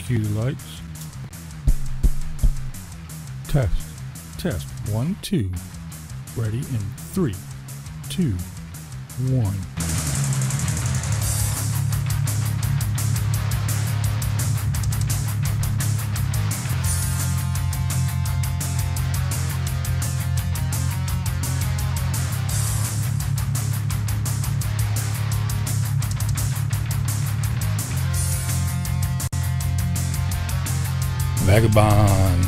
Cue lights. Test. Test. 1, 2. Ready in 3, 2, 1. Vagabond,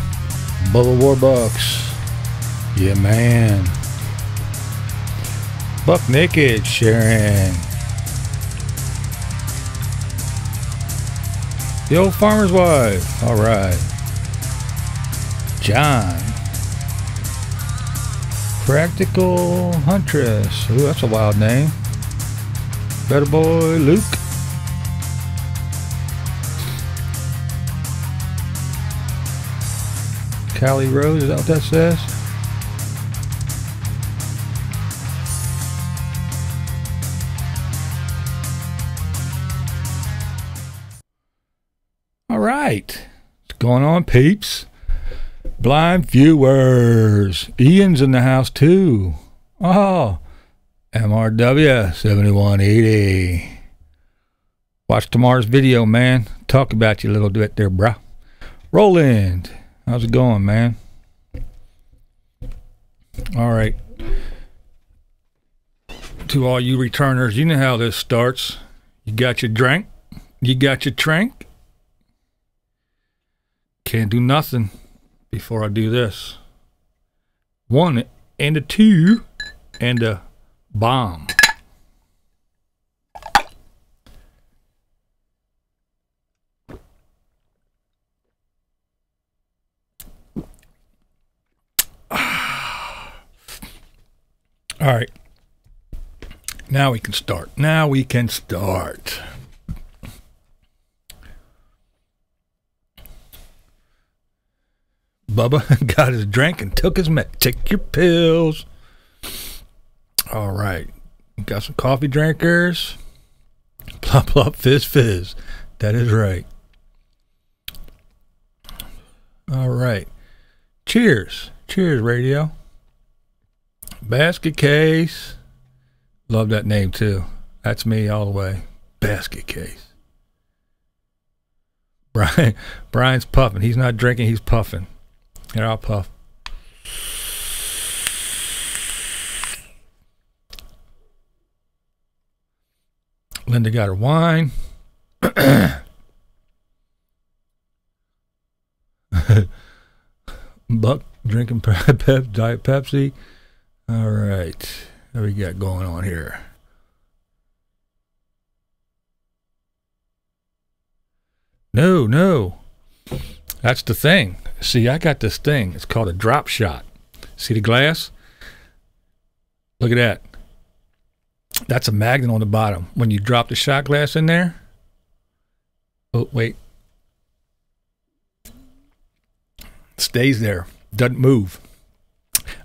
Bubba Warbucks, yeah man, Buck Naked, Sharon, the old farmer's wife, alright, John, Practical Huntress, ooh that's a wild name, Better Boy Luke, Callie Rose, is that what that says? All right. What's going on, peeps? Blind viewers. Ian's in the house, too. Oh, MRW 7180. Watch tomorrow's video, man. Talk about you a little bit there, bruh. Roland. How's it going, man? All right. To all you returners, you know how this starts. You got your drink. You got your drink. Can't do nothing before I do this. 1 and a 2 and a bomb. All right. Now we can start. Now we can start. Bubba got his drink and took his med. Take your pills. All right. Got some coffee drinkers. Plop, plop, fizz, fizz. That is right. All right. Cheers. Cheers, radio. Basket case. Love that name too. That's me all the way. Basket case. Brian's puffing. He's not drinking, he's puffing. Here, I'll puff. Linda got her wine. Buck drinking Diet Pepsi. All right. What we got going on here? No. That's the thing. See, I got this thing. It's called a drop shot. See the glass? Look at that. That's a magnet on the bottom. When you drop the shot glass in there. Oh, wait. It stays there. Doesn't move.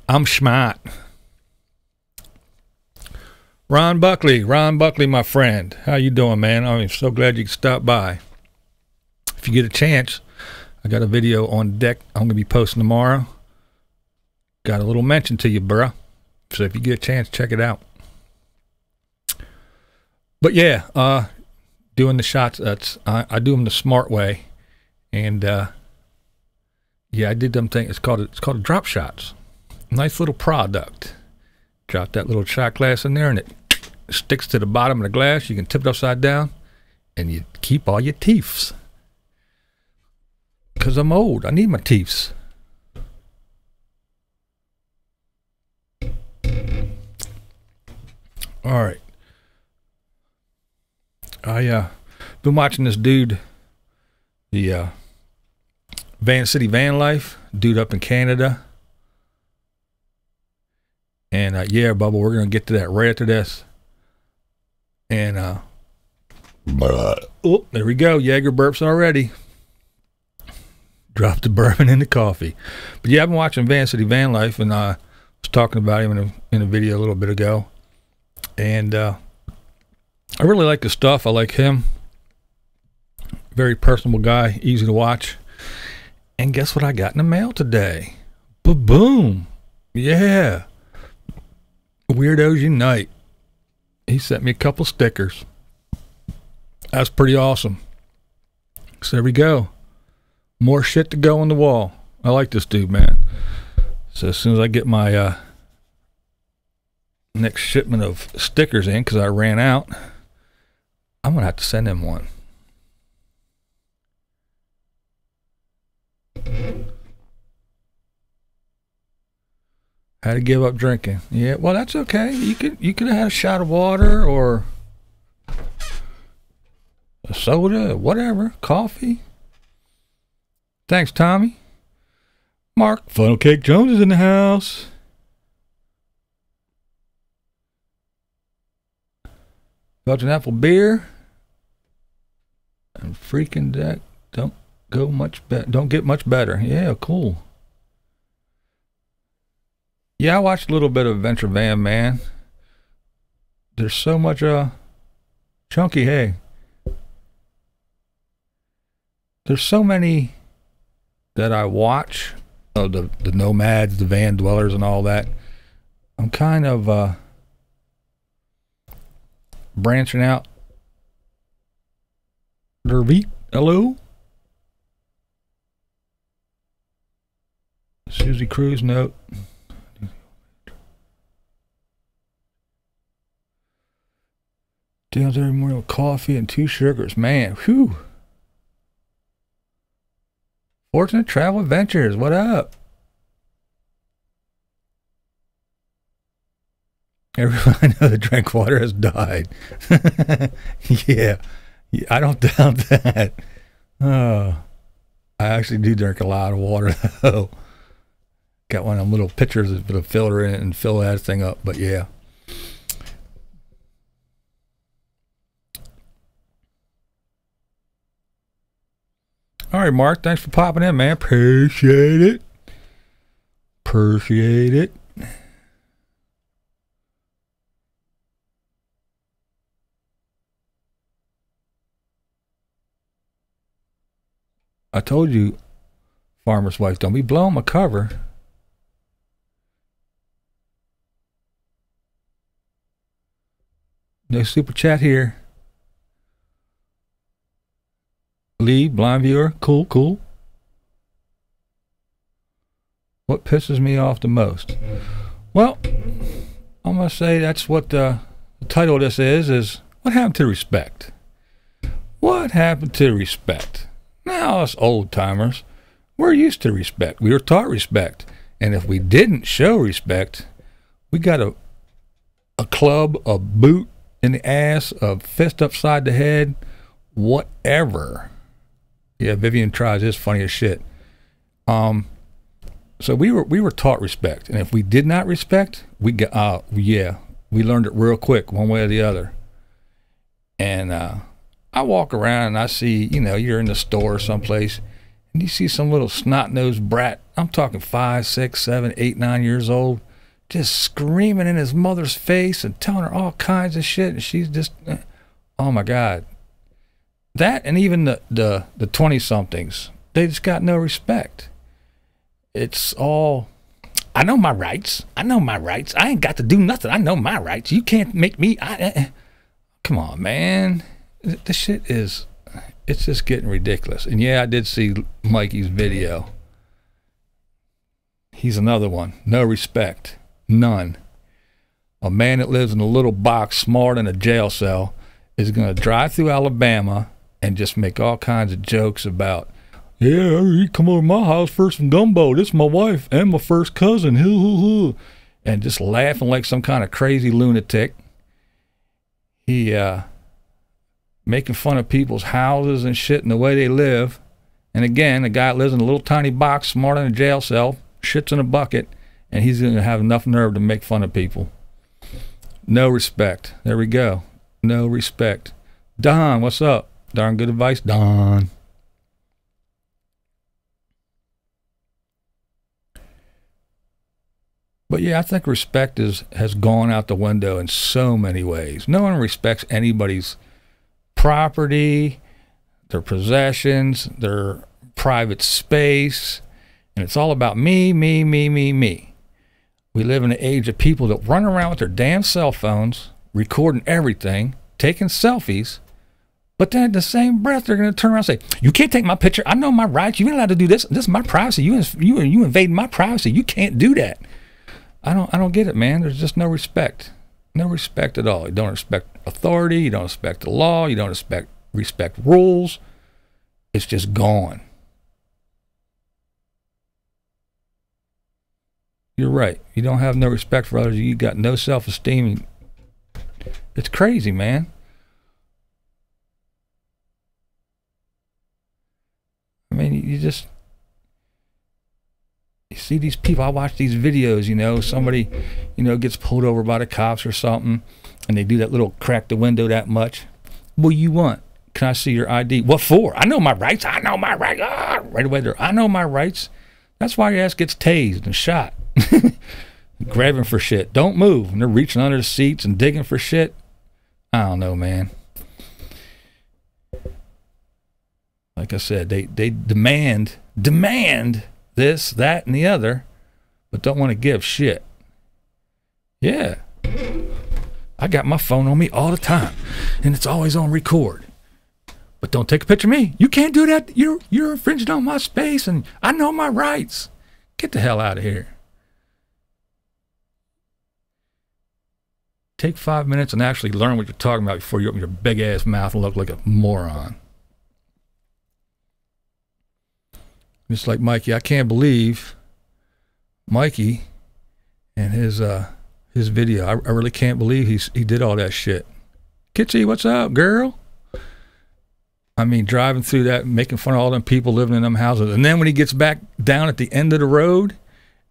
I'm smart. Ron Buckley, my friend. How you doing, man? I'm so glad you could stop by. If you get a chance, I got a video on deck I'm going to be posting tomorrow. Got a little mention to you, bruh. So if you get a chance, check it out. But yeah, doing the shots, I do them the smart way. And yeah, I did them things. It's called a drop shots. Nice little product. Drop that little shot glass in there and it sticks to the bottom of the glass. You can tip it upside down and you keep all your teeths. Because I'm old. I need my teeths. All right. I been watching this dude, the Van City Van Life, dude up in Canada. And yeah, Bubba, we're going to get to that right after this. And oh, there we go. Jaeger burps already. Dropped the bourbon in the coffee. But yeah, I've been watching Van City Van Life, and I was talking about him in a video a little bit ago. And I really like his stuff. I like him. Very personable guy, easy to watch. And guess what I got in the mail today? Boom. Yeah. Weirdos Unite. He sent me a couple stickers. That's pretty awesome. So there we go. More shit to go on the wall. I like this dude, man. So as soon as I get my next shipment of stickers in, because I ran out, I'm going to have to send him one. Had to give up drinking. Yeah, well, that's okay. You could have had a shot of water or a soda, whatever, coffee. Thanks, Tommy. Mark Funnel Cake Jones is in the house. Belgian apple beer and freaking deck. Don't get much better. Yeah, cool. Yeah, I watched a little bit of Adventure Van, man. There's so much chunky hay. There's so many that I watch. Oh, the nomads, the van dwellers, and all that. I'm kind of branching out. Derbeat, hello. Susie Cruz note. Down every morning with coffee and 2 sugars. Man, whew. Fortunate Travel Adventures, what up? Everyone I know that drank water has died. Yeah, I don't doubt that. Oh, I actually do drink a lot of water, though. Got one of them little pitchers that put a filter in it and fill that thing up, but yeah. All right, Mark, thanks for popping in, man. Appreciate it. Appreciate it. I told you, farmer's wife, don't be blowing my cover. No super chat here. Lee, blind viewer, cool. What pisses me off the most? Well, I'm going to say that's what the title of this is what happened to respect? What happened to respect? Now, us old timers, we're used to respect. We were taught respect. And if we didn't show respect, we got a club, a boot in the ass, a fist upside the head, whatever. Yeah, Vivian tries this funny as shit. So we were taught respect, and if we did not respect, we learned it real quick, one way or the other. And I walk around and I see, you're in the store or someplace, and you see some little snot-nosed brat. I'm talking 5, 6, 7, 8, 9 years old, just screaming in his mother's face and telling her all kinds of shit, and she's just, oh my God. That, and even the 20-somethings, they just got no respect. It's all, I know my rights. I ain't got to do nothing. I know my rights. You can't make me. Come on, man. This shit it's just getting ridiculous. And yeah, I did see Mikey's video. He's another one. No respect. None. A man that lives in a little box smaller than a jail cell is going to drive through Alabama and just make all kinds of jokes about, yeah, you come over to my house for some gumbo. This is my wife and my first cousin. And just laughing like some kind of crazy lunatic. He making fun of people's houses and shit and the way they live. And again, a guy that lives in a little tiny box, smaller than a jail cell, shits in a bucket, and he's going to have enough nerve to make fun of people. No respect. There we go. No respect. Don, what's up? Darn good advice, Don. But yeah, I think respect has gone out the window in so many ways. No one respects anybody's property, their possessions, their private space, and it's all about me, me, me, me, me. We live in an age of people that run around with their damn cell phones, recording everything, taking selfies, but then in the same breath, they're going to turn around and say, you can't take my picture. I know my rights. You ain't allowed to do this. This is my privacy. You invading my privacy. You can't do that. I don't get it, man. There's just no respect. No respect at all. You don't respect authority. You don't respect the law. You don't respect rules. It's just gone. You're right. You don't have no respect for others. You got no self-esteem. It's crazy, man. I mean, you see these people. I watch these videos, you know, somebody, you know, gets pulled over by the cops or something, and they do that little crack the window that much. What do you want? Can I see your ID? What for? I know my rights. I know my rights. Ah, right away there. I know my rights. That's why your ass gets tased and shot. Grabbing for shit. Don't move. And they're reaching under the seats and digging for shit. I don't know, man. Like I said, they demand this, that, and the other, but don't want to give shit. Yeah. I got my phone on me all the time, and it's always on record. But don't take a picture of me. You can't do that. You're infringing on my space, and I know my rights. Get the hell out of here. Take 5 minutes and actually learn what you're talking about before you open your big-ass mouth and look like a moron. Just like Mikey, I can't believe Mikey and his video. I really can't believe he did all that shit. Kitsy, what's up, girl? I mean, driving through that, making fun of all them people living in them houses. And then when he gets back down at the end of the road,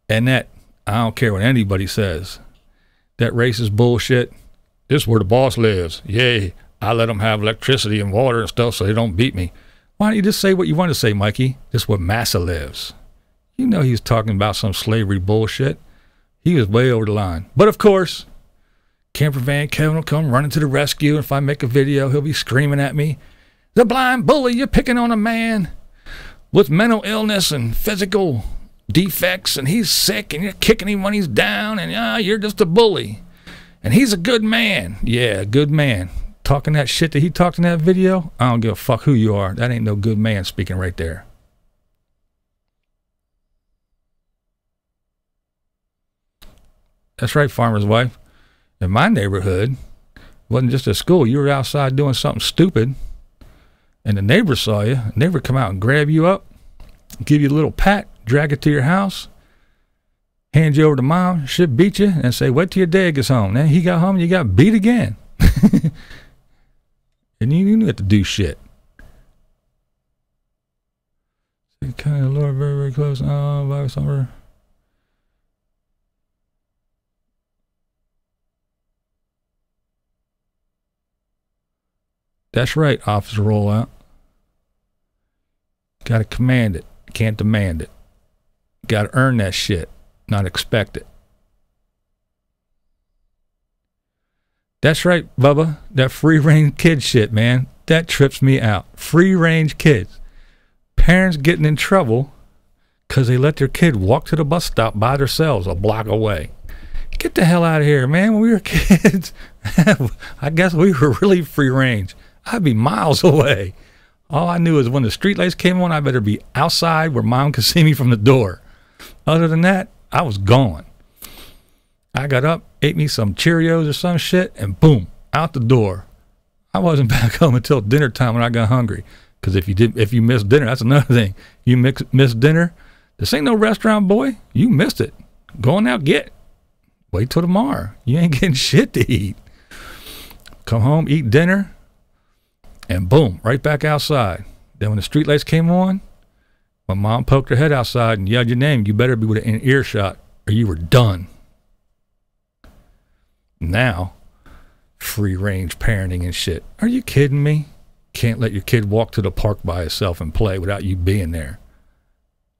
and that, I don't care what anybody says, that racist bullshit, this is where the boss lives. Yay, I let them have electricity and water and stuff so they don't beat me. Why don't you just say what you want to say, Mikey? This is where Massa lives. You know he was talking about some slavery bullshit. He was way over the line. But of course, Camper Van Kevin will come running to the rescue, and if I make a video, he'll be screaming at me, "The blind bully, you're picking on a man with mental illness and physical defects, and he's sick, and you're kicking him when he's down, and you're just a bully. And he's a good man." Yeah, good man. Talking that shit that he talked in that video, I don't give a fuck who you are. That ain't no good man speaking right there. That's right, farmer's wife. In my neighborhood, it wasn't just at school. You were outside doing something stupid, and the neighbor saw you. The neighbor come out and grab you up, give you a little pat, drag it to your house, hand you over to mom, she'd beat you, and say, wait till your dad gets home. Then he got home and you got beat again. And you didn't have to do shit. Kind of Lord, very, very close. Oh, by summer. That's right, officer rollout. Got to command it. Can't demand it. Got to earn that shit, not expect it. That's right, Bubba. That free-range kid shit, man. That trips me out. Free-range kids. Parents getting in trouble because they let their kid walk to the bus stop by themselves a block away. Get the hell out of here, man. When we were kids, I guess we were really free-range. I'd be miles away. All I knew is when the street lights came on, I better be outside where mom could see me from the door. Other than that, I was gone. I got up, ate me some Cheerios or some shit, and boom, out the door. I wasn't back home until dinner time when I got hungry. Because if you missed dinner, that's another thing. You missed dinner, this ain't no restaurant, boy. You missed it. Go on out, get. Wait till tomorrow. You ain't getting shit to eat. Come home, eat dinner, and boom, right back outside. Then when the street lights came on, my mom poked her head outside and yelled your name. You better be within earshot or you were done. Now, free-range parenting and shit. Are you kidding me? Can't let your kid walk to the park by himself and play without you being there.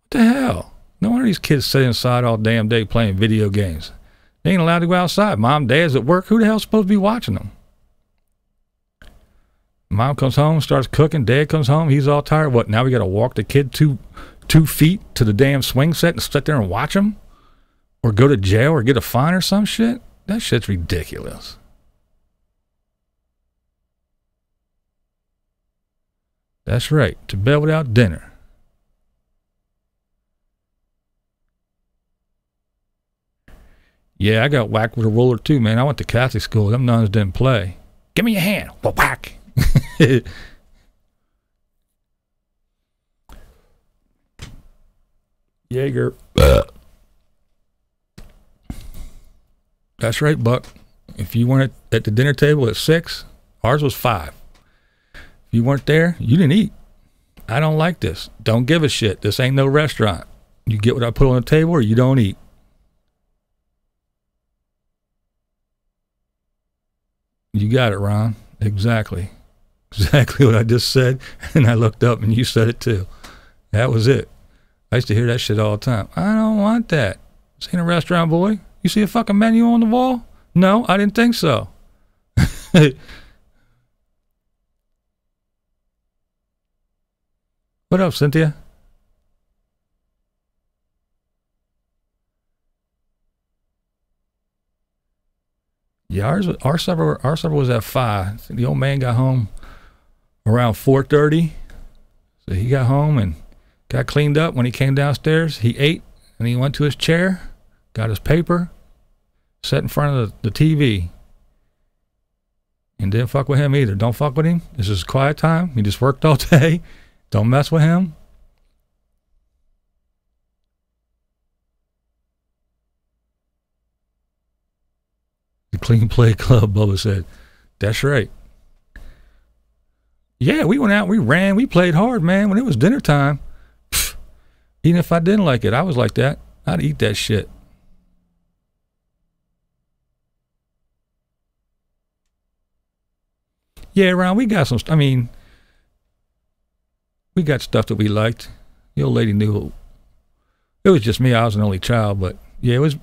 What the hell? No wonder these kids sit inside all damn day playing video games. They ain't allowed to go outside. Mom, dad's at work. Who the hell's supposed to be watching them? Mom comes home, starts cooking. Dad comes home, he's all tired. What, now we got to walk the kid 2 feet to the damn swing set and sit there and watch him? Or go to jail or get a fine or some shit? That shit's ridiculous. That's right, to bed without dinner. Yeah, I got whacked with a ruler too, man. I went to Catholic school. Them nuns didn't play. Give me your hand. Whack. Jaeger. That's right, Buck. If you weren't at the dinner table at 6, ours was 5. If you weren't there, you didn't eat. I don't like this. Don't give a shit. This ain't no restaurant. You get what I put on the table or you don't eat. You got it, Ron. Exactly. Exactly what I just said. And I looked up and you said it too. That was it. I used to hear that shit all the time. I don't want that. This ain't a restaurant, boy. You see a fucking menu on the wall? No, I didn't think so. What up, Cynthia? Yeah, our supper was at 5. The old man got home around 4:30. So he got home and got cleaned up. When he came downstairs, he ate and he went to his chair, got his paper, sat in front of the TV, and didn't fuck with him either. Don't fuck with him. This is quiet time. He just worked all day. Don't mess with him. The Clean Play Club, Bubba said. That's right. Yeah, we went out, we ran, we played hard, man. When it was dinner time, even if I didn't like it, I was like that. I'd eat that shit. Yeah, Ron, we got some, I mean, we got stuff that we liked. The old lady knew. It was just me. I was an only child, but yeah, it was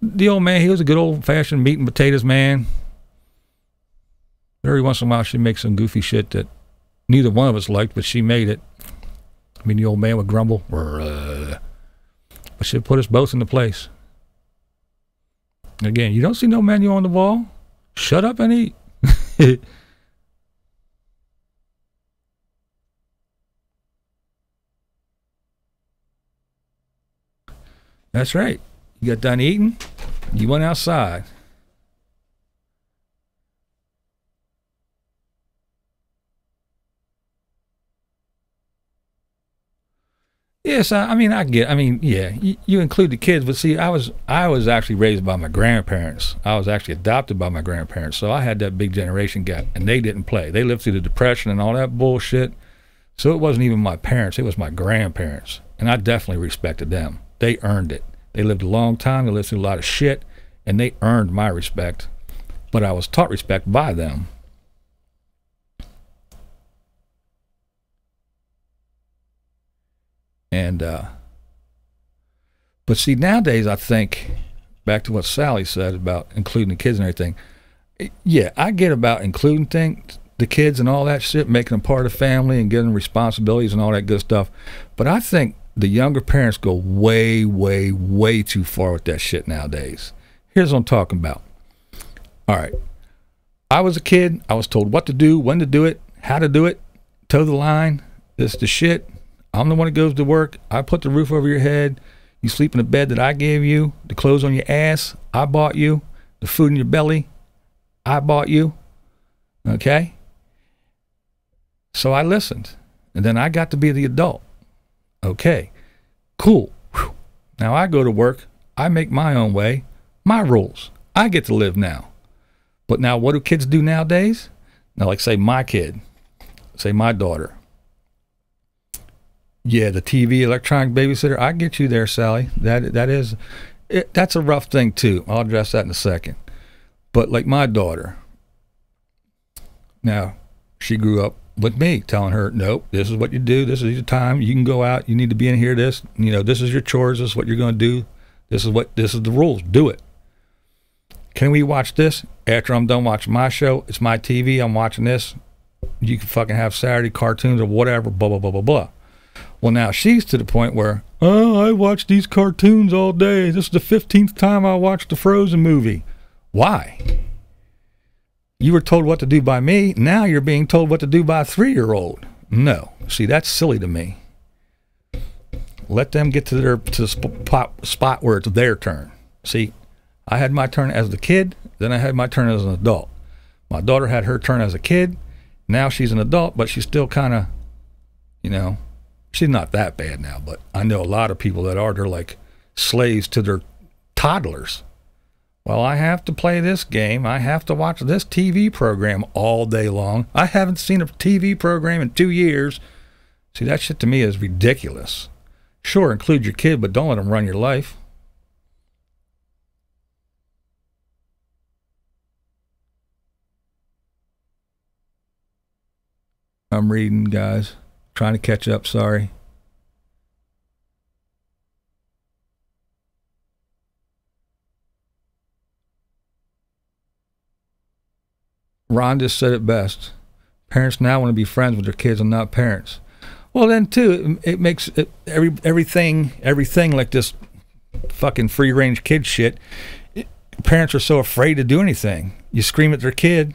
the old man. He was a good old-fashioned meat and potatoes man. Every once in a while, she'd make some goofy shit that neither one of us liked, but she made it. I mean, the old man would grumble, but she'd put us both into place. Again, you don't see no menu on the wall. Shut up and eat. That's right. You got done eating, you went outside. Yes, I mean, yeah, you include the kids, but see, I was actually raised by my grandparents. I was actually adopted by my grandparents, so I had that big generation gap, and they didn't play. They lived through the Depression and all that bullshit, so it wasn't even my parents, it was my grandparents, and I definitely respected them. They earned it. They lived a long time, they lived through a lot of shit, and they earned my respect, but I was taught respect by them. And, but see, nowadays, I think, back to what Sally said about including the kids and everything, yeah, I get about including the kids and all that shit, making them part of the family and giving them responsibilities and all that good stuff, but I think the younger parents go way, way, way too far with that shit nowadays. Here's what I'm talking about. All right. I was a kid. I was told what to do, when to do it, how to do it, toe the line. This is the shit. I'm the one that goes to work. I put the roof over your head. You sleep in the bed that I gave you. The clothes on your ass, I bought you. The food in your belly, I bought you. Okay? So I listened. And then I got to be the adult. Okay, cool. Whew. Now I go to work. I make my own way, my rules. I get to live now. But now what do kids do nowadays? Now, like say my kid, say my daughter. Yeah, the TV, electronic babysitter. I get you there, Sally. That's a rough thing too. I'll address that in a second. But like my daughter, now she grew up with me telling her, nope, this is what you do, this is your time, you can go out, you need to be in here, this is your chores, this is what you're going to do, this is the rules, do it. Can we watch this after I'm done watching my show? It's my TV, I'm watching this. you can fucking have Saturday cartoons or whatever, blah, blah, blah, blah, blah. Well, now she's to the point where, oh, I watch these cartoons all day. This is the 15th time I watched the Frozen movie. Why? You were told what to do by me. Now you're being told what to do by a 3-year-old. No. See, that's silly to me. Let them get to the spot where it's their turn. See, I had my turn as the kid, then I had my turn as an adult. My daughter had her turn as a kid. Now she's an adult, but she's still kind of, you know, she's not that bad now, but I know a lot of people that are. They're like slaves to their toddlers. Well, I have to play this game. I have to watch this TV program all day long. I haven't seen a TV program in 2 years. See, that shit to me is ridiculous. Sure, include your kid, but don't let them run your life. I'm reading, guys. Trying to catch up, sorry. Ron just said it best. Parents now want to be friends with their kids and not parents. Well, then, too, it makes it, everything like this fucking free-range kid shit. Parents are so afraid to do anything. You scream at their kid,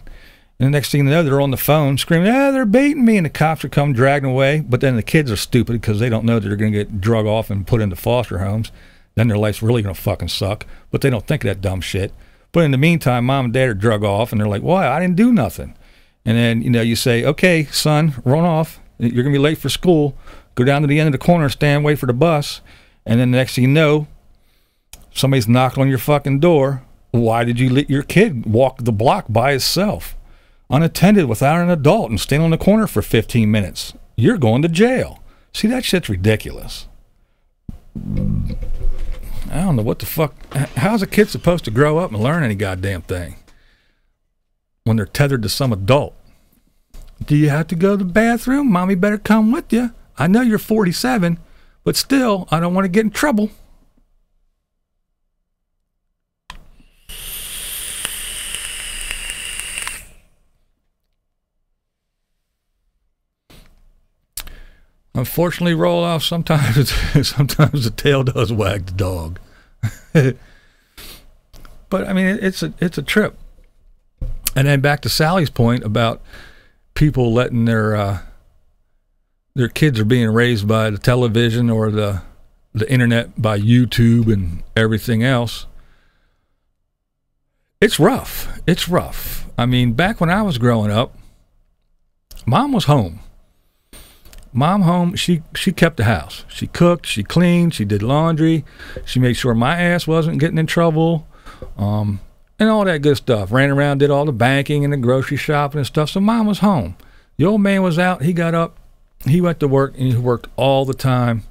and the next thing you know, they're on the phone screaming, they're baiting me, and the cops are coming dragging away. But then the kids are stupid because they don't know that they're going to get drug off and put into foster homes. Then their life's really going to fucking suck. But they don't think of that dumb shit. But in the meantime, mom and dad are drug off, and they're like, why? I didn't do nothing. And then, you know, you say, okay, son, run off. You're going to be late for school. Go down to the end of the corner, stand, wait for the bus. And then the next thing you know, somebody's knocking on your fucking door. Why did you let your kid walk the block by himself, unattended, without an adult, and stand on the corner for 15 minutes? You're going to jail. See, that shit's ridiculous. I don't know what the fuck. How's a kid supposed to grow up and learn any goddamn thing when they're tethered to some adult? Do you have to go to the bathroom? Mommy better come with you. I know you're 47, but still, I don't want to get in trouble. Unfortunately, roll off. Sometimes the tail does wag the dog. But I mean, it's a trip. And then back to Sally's point about people letting their kids are being raised by the television or the internet, by YouTube and everything else. It's rough. It's rough. I mean, back when I was growing up, mom was home. Mom home, she kept the house. She cooked, she cleaned, she did laundry, she made sure my ass wasn't getting in trouble, and all that good stuff. Ran around, did all the banking and the grocery shopping and stuff. So mom was home. The old man was out. He got up, he went to work, and he worked all the time.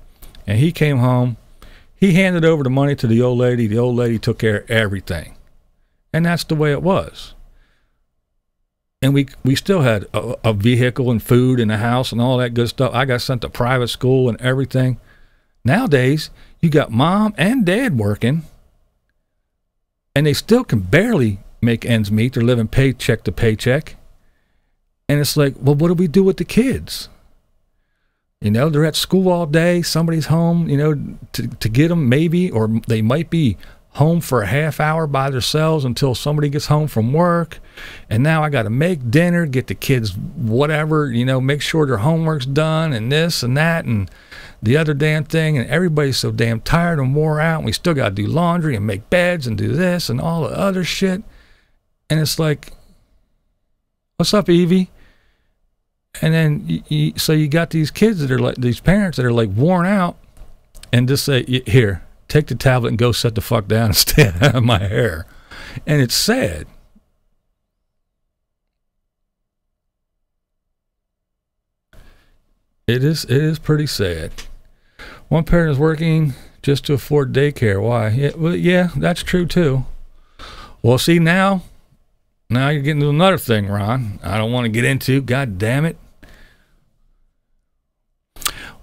And he came home. He handed over the money to the old lady. The old lady took care of everything. And that's the way it was. And we still had a vehicle and food in the house and all that good stuff. I got sent to private school and everything. Nowadays, you got mom and dad working, and they still can barely make ends meet. They're living paycheck to paycheck. And it's like, well, what do we do with the kids? You know, they're at school all day. Somebody's home, you know, to get them maybe, or they might be home for a half hour by themselves until somebody gets home from work. And now I got to make dinner, get the kids whatever, you know, make sure their homework's done and this and that and the other damn thing. And everybody's so damn tired and wore out. And we still got to do laundry and make beds and do this and all the other shit. And it's like, what's up, Evie? And then, so you got these kids that are like, these parents that are like worn out, and just say, here, take the tablet and go sit the fuck down and stay out of my hair. And it's sad. It is pretty sad. One parent is working just to afford daycare. Why? Yeah, well, yeah, that's true too. Well, see, now you're getting to another thing, Ron. I don't want to get into. God damn it.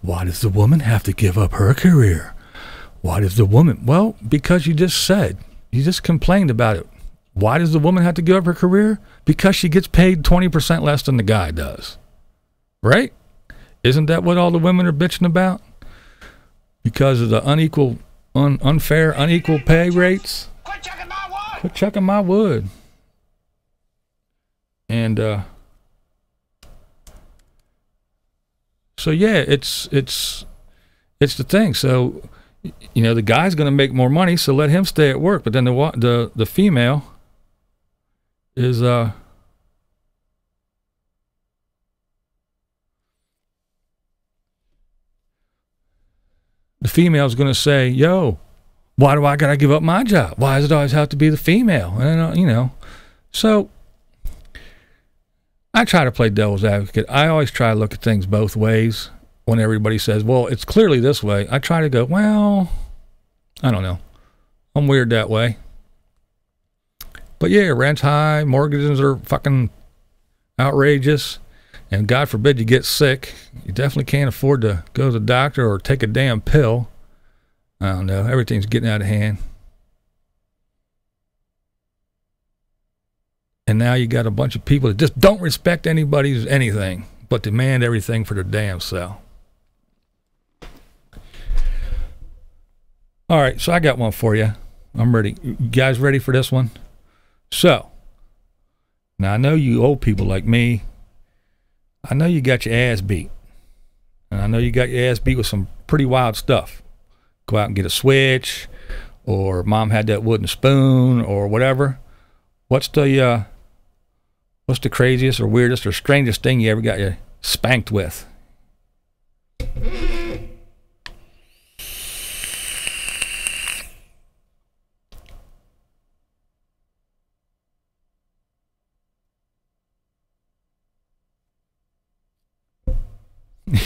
Why does the woman have to give up her career? Why does the woman? Well, because you just complained about it. Why does the woman have to give up her career? Because she gets paid 20% less than the guy does. right? Isn't that what all the women are bitching about? Because of the unfair, unequal pay rates? Quit chucking my wood! Quit chucking my wood. And, so yeah, it's the thing. So, you know, the guy's going to make more money, so let him stay at work. But then the female is, the female's going to say, yo, why do I got to give up my job? Why does it always have to be the female? And, you know, so I try to play devil's advocate. I always try to look at things both ways. When everybody says, well, it's clearly this way, I try to go, well, I don't know. I'm weird that way. But yeah, rent's high, mortgages are fucking outrageous, and God forbid you get sick. You definitely can't afford to go to the doctor or take a damn pill. I don't know. Everything's getting out of hand. And now you got a bunch of people that just don't respect anybody's anything, but demand everything for their damn self. All right, so I got one for you. I'm ready. You guys ready for this one? So, now I know you old people like me, I know you got your ass beat. And I know you got your ass beat with some pretty wild stuff. Go out and get a switch, or mom had that wooden spoon, or whatever. What's the craziest or weirdest or strangest thing you ever got you spanked with?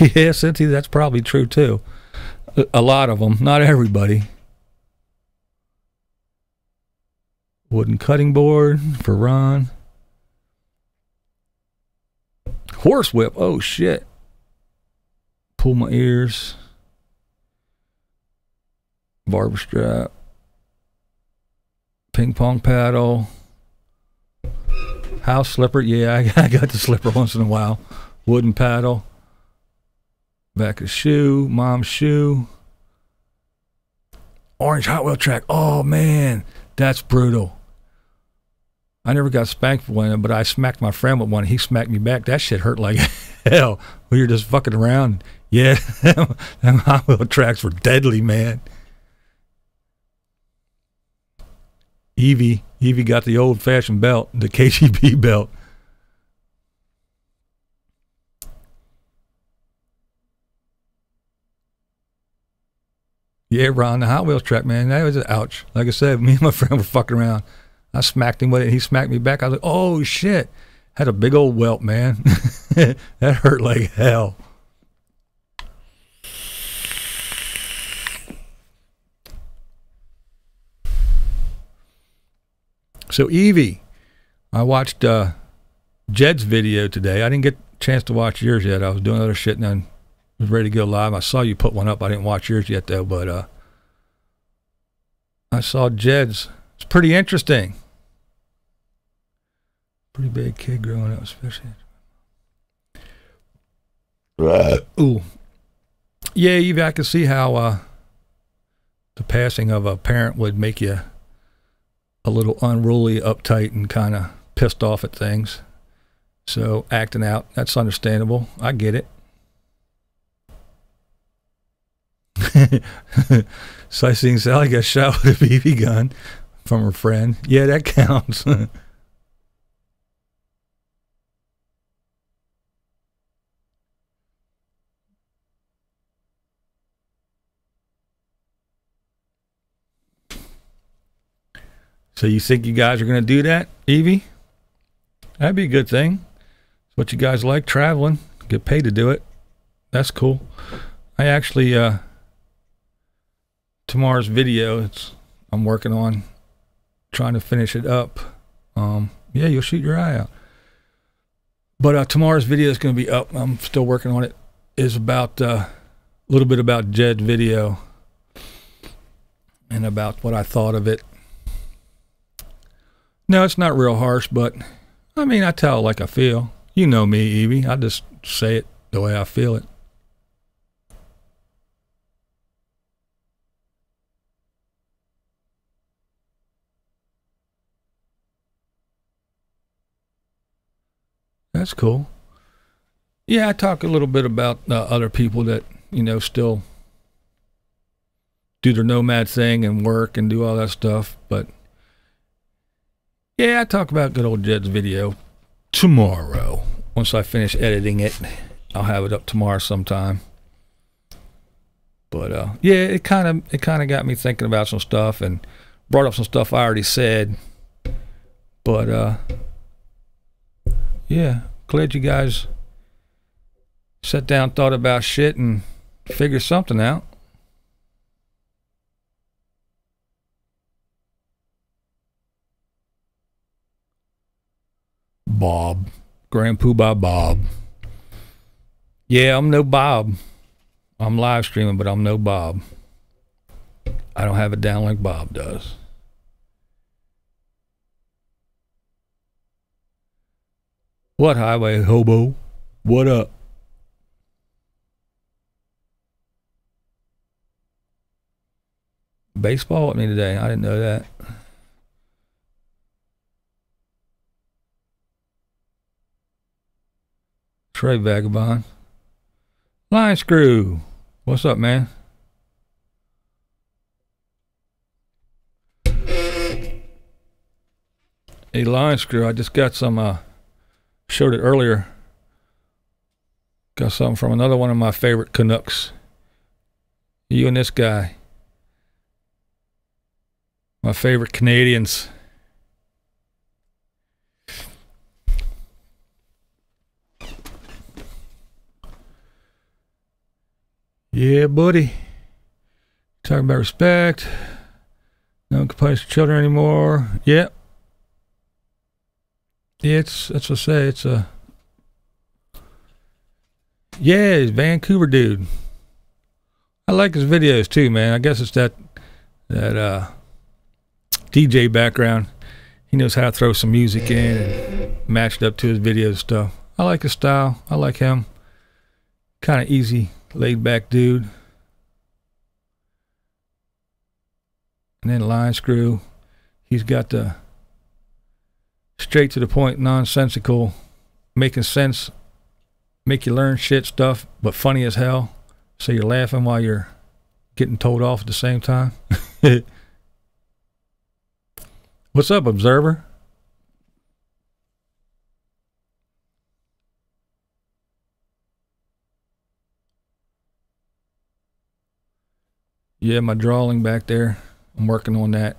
Yeah, Cynthia, that's probably true too. A lot of them, not everybody. Wooden cutting board for Ron. Horsewhip, oh shit. Pull my ears. Barber strap. Ping pong paddle. House slipper, yeah, I got the slipper once in a while. Wooden paddle. Back of shoe, mom's shoe. Orange Hot Wheel track. Oh man, that's brutal. I never got spanked for one, but I smacked my friend with one. He smacked me back. That shit hurt like hell. We were just fucking around. Yeah, them Hot Wheel tracks were deadly, man. Evie got the old-fashioned belt, the KGB belt. Yeah, Ron, the Hot Wheels track, man, that was an ouch. Like I said, me and my friend were fucking around. I smacked him with it, and he smacked me back. I was like, oh, shit. Had a big old welt, man. That hurt like hell. So, Evie, I watched Jed's video today. I didn't get a chance to watch yours yet. I was doing other shit and then was ready to go live. I saw you put one up. I didn't watch yours yet, though, but I saw Jed's. It's pretty interesting. Pretty big kid growing up, especially. Ooh. Yeah, Evie, I can see how the passing of a parent would make you a little unruly, uptight, and kind of pissed off at things. So acting out, that's understandable. I get it. So I seen Sally got shot with a BB gun from her friend. Yeah, that counts. So you think you guys are going to do that, Evie? That'd be a good thing. It's what you guys like, traveling. Get paid to do it. That's cool. I actually, tomorrow's video, I'm working on trying to finish it up. Yeah, you'll shoot your eye out. But tomorrow's video is going to be up. I'm still working on it. Is about a little bit about Jed's video and about what I thought of it. No, it's not real harsh, but I mean, I tell it like I feel. You know me, Evie. I just say it the way I feel it. That's cool. Yeah, I talk a little bit about other people that, you know, still do their nomad thing and work and do all that stuff. But yeah, I talk about good old Jed's video tomorrow. Once I finish editing it, I'll have it up tomorrow sometime. But yeah, it kind of got me thinking about some stuff and brought up some stuff I already said. But yeah, glad you guys sat down, thought about shit, and figured something out. Bob. Grand Poobah Bob. Yeah, I'm no Bob. I'm live streaming, but I'm no Bob. I don't have it down like Bob does. What, highway hobo? What up? Baseball with me today. I didn't know that. Trey Vagabond. Line Screw. What's up, man? Hey, Line Screw. I just got some, showed it earlier. Got something from another one of my favorite Canucks. You and this guy. My favorite Canadians. Yeah, buddy. Talking about respect. No complaints to children anymore. Yep. Yeah, that's what I say. It's a... Yeah, he's a Vancouver dude. I like his videos too, man. I guess it's that DJ background. He knows how to throw some music in and match it up to his videos and stuff. I like his style. I like him. Kind of easy, laid back dude. And then Line Screw. He's got the straight to the point, nonsensical, making sense, make you learn shit stuff, but funny as hell. So you're laughing while you're getting told off at the same time. What's up, Observer? Yeah, my drawing back there. I'm working on that.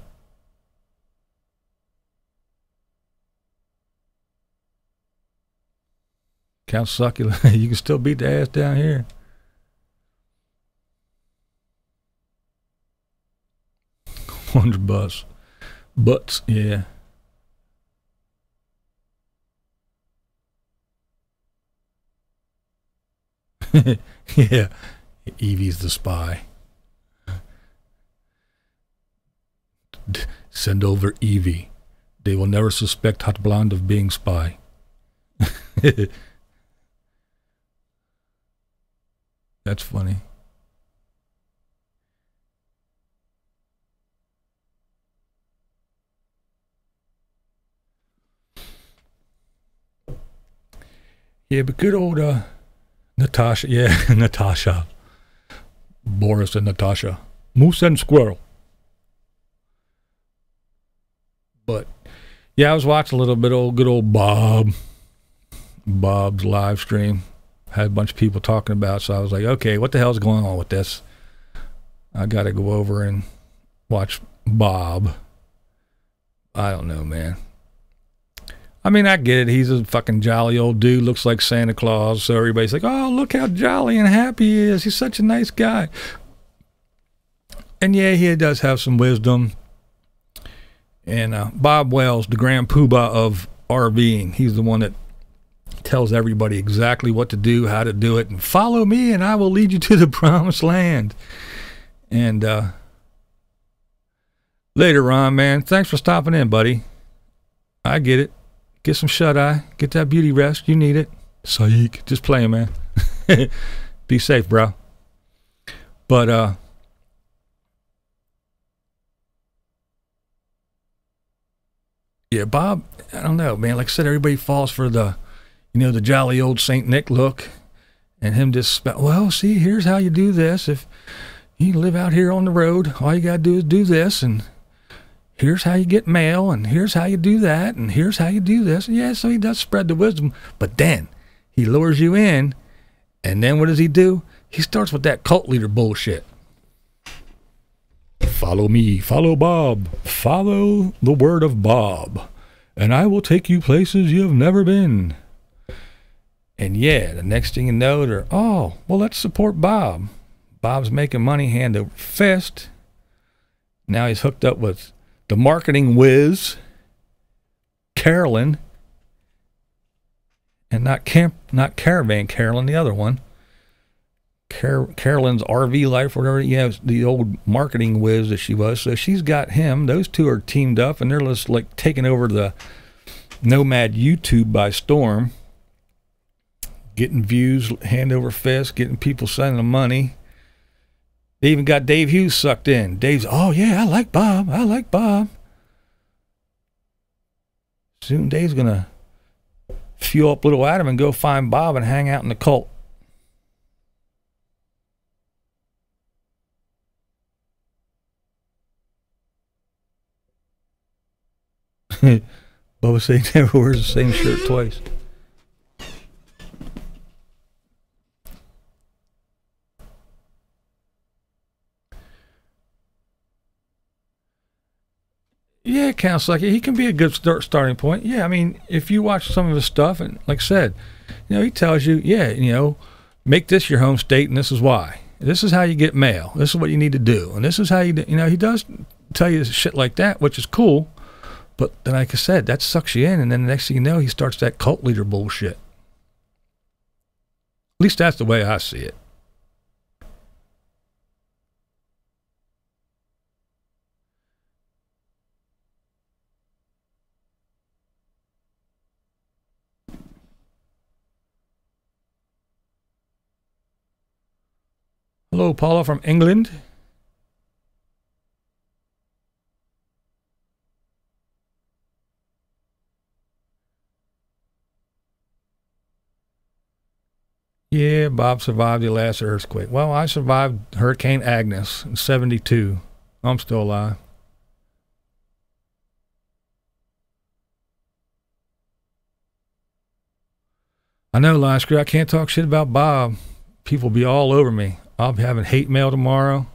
Count succulent. You can still beat the ass down here. $100. Butts, yeah. Yeah. Evie's the spy. Send over Evie. They will never suspect Hot Blonde of being spy. That's funny. Yeah, but good old Natasha. Yeah, Natasha. Boris and Natasha. Moose and squirrel. But yeah, I was watching a little bit old good old Bob's live stream. Had a bunch of people talking about it, so I was like, okay, what the hell's going on with this? I gotta go over and watch Bob. I don't know, man. I mean, I get it. He's a fucking jolly old dude, looks like Santa Claus, so everybody's like, oh, look how jolly and happy he is. He's such a nice guy. And yeah, he does have some wisdom. And Bob Wells, the Grand Poobah of RVing, he's the one that tells everybody exactly what to do, how to do it, and follow me and I will lead you to the promised land. And later on, man, thanks for stopping in, buddy. I get it. Get some shut-eye. Get that beauty rest. You need it. Psych. Just playing, man. Be safe, bro. But yeah, Bob, I don't know, man. Like I said, everybody falls for the, the jolly old Saint Nick look, and him just, well, see, here's how you do this. If you live out here on the road, all you gotta do is do this, and here's how you get mail, and here's how you do that, and here's how you do this. Yeah, so he does spread the wisdom, but then he lures you in, and then what does he do? He starts with that cult leader bullshit. Follow me, follow Bob, follow the word of Bob, and I will take you places you have never been. And yeah, the next thing you know, they're, oh, well, let's support Bob. Bob's making money hand over fist. Now he's hooked up with the marketing whiz, Carolyn, and not Caravan Carolyn, the other one. Carolyn's RV Life, whatever, the old marketing whiz that she was. So she's got him. Those two are teamed up, and they're just like taking over the Nomad YouTube by storm, getting views hand over fist, getting people sending them money. They even got Dave Hughes sucked in. Dave's, oh yeah, I like Bob. I like Bob. Soon Dave's gonna fuel up little Adam and go find Bob and hang out in the cult. Bubba say he never wears the same shirt twice. Yeah, it counts like it. He can be a good starting point. Yeah, I mean, if you watch some of his stuff, and like I said, he tells you, yeah, make this your home state, and this is why. This is how you get mail. This is what you need to do, and this is how you do. He does tell you shit like that, which is cool. But then, like I said, that sucks you in, and then the next thing you know, he starts that cult leader bullshit. At least that's the way I see it. Hello, Paula from England. Yeah, Bob survived the last earthquake. Well, I survived Hurricane Agnes in '72. I'm still alive. I know, Last I can't talk shit about Bob. People be all over me. I'll be having hate mail tomorrow.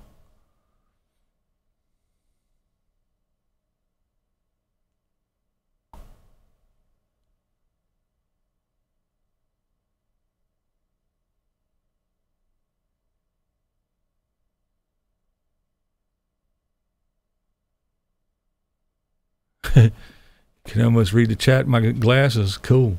Can almost read the chat. My glasses, cool.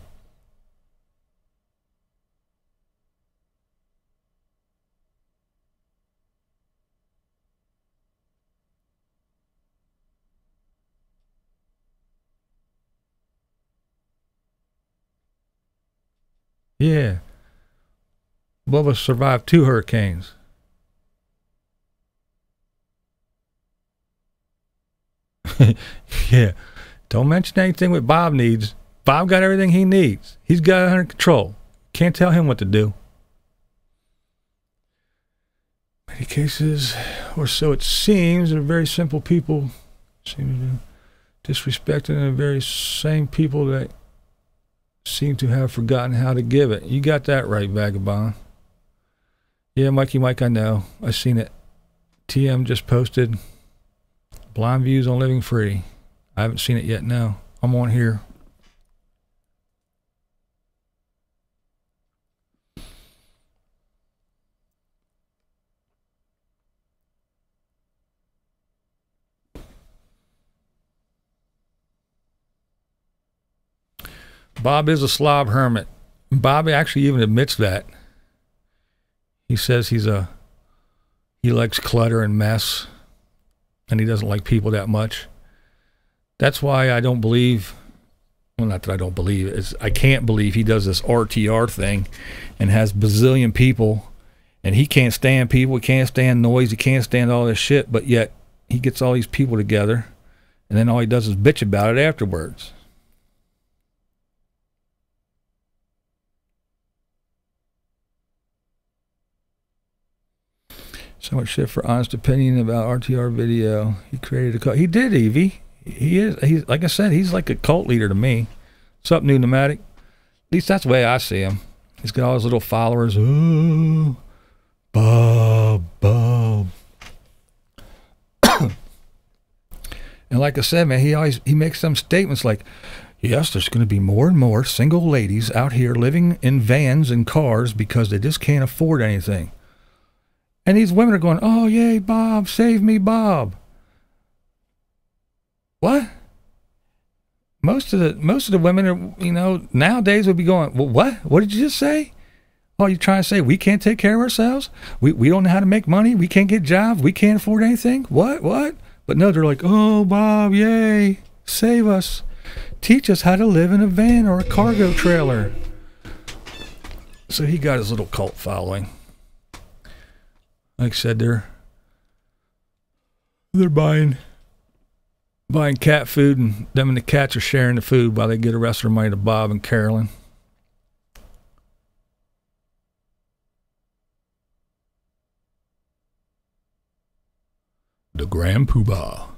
Yeah. Bubba survived 2 hurricanes. Yeah. Don't mention anything what Bob needs. Bob got everything he needs. He's got it under control. Can't tell him what to do. Many cases, or so it seems, are very simple people seem to disrespect the very same people that seem to have forgotten how to give it. You got that right, Vagabond. Yeah, Mikey Mike, I know. I seen it. TM just posted BlindViews on Living Free. I haven't seen it yet, no. I'm on here. Bob is a slob hermit. Bob actually even admits that. He says he likes clutter and mess, and he doesn't like people that much. That's why I don't believe well, not that I don't believe it. I can't believe he does this RTR thing and has bazillion people, and he can't stand people, he can't stand noise, he can't stand all this shit, but yet he gets all these people together, and then all he does is bitch about it afterwards. So much shit for honest opinion about RTR video. He created a cult. He did, Evie. He's like I said, he's like a cult leader to me. What's up, New Pneumatic? At least that's the way I see him. He's got all his little followers. Ooh, Bob. And like I said, man, he makes some statements like, yes, there's going to be more and more single ladies out here living in vans and cars because they just can't afford anything. And these women are going, oh, yay, Bob, save me, Bob. What? Most of the women are, nowadays would be going, well, what? What did you just say? Oh, you're trying to say we can't take care of ourselves? We don't know how to make money? We can't get jobs? We can't afford anything? What? But no, they're like, oh, Bob, yay, save us. Teach us how to live in a van or a cargo trailer. So he got his little cult following. Like I said, they're buying cat food, and them and the cats are sharing the food while they get the rest of their money to Bob and Carolyn. The Grand Poobah.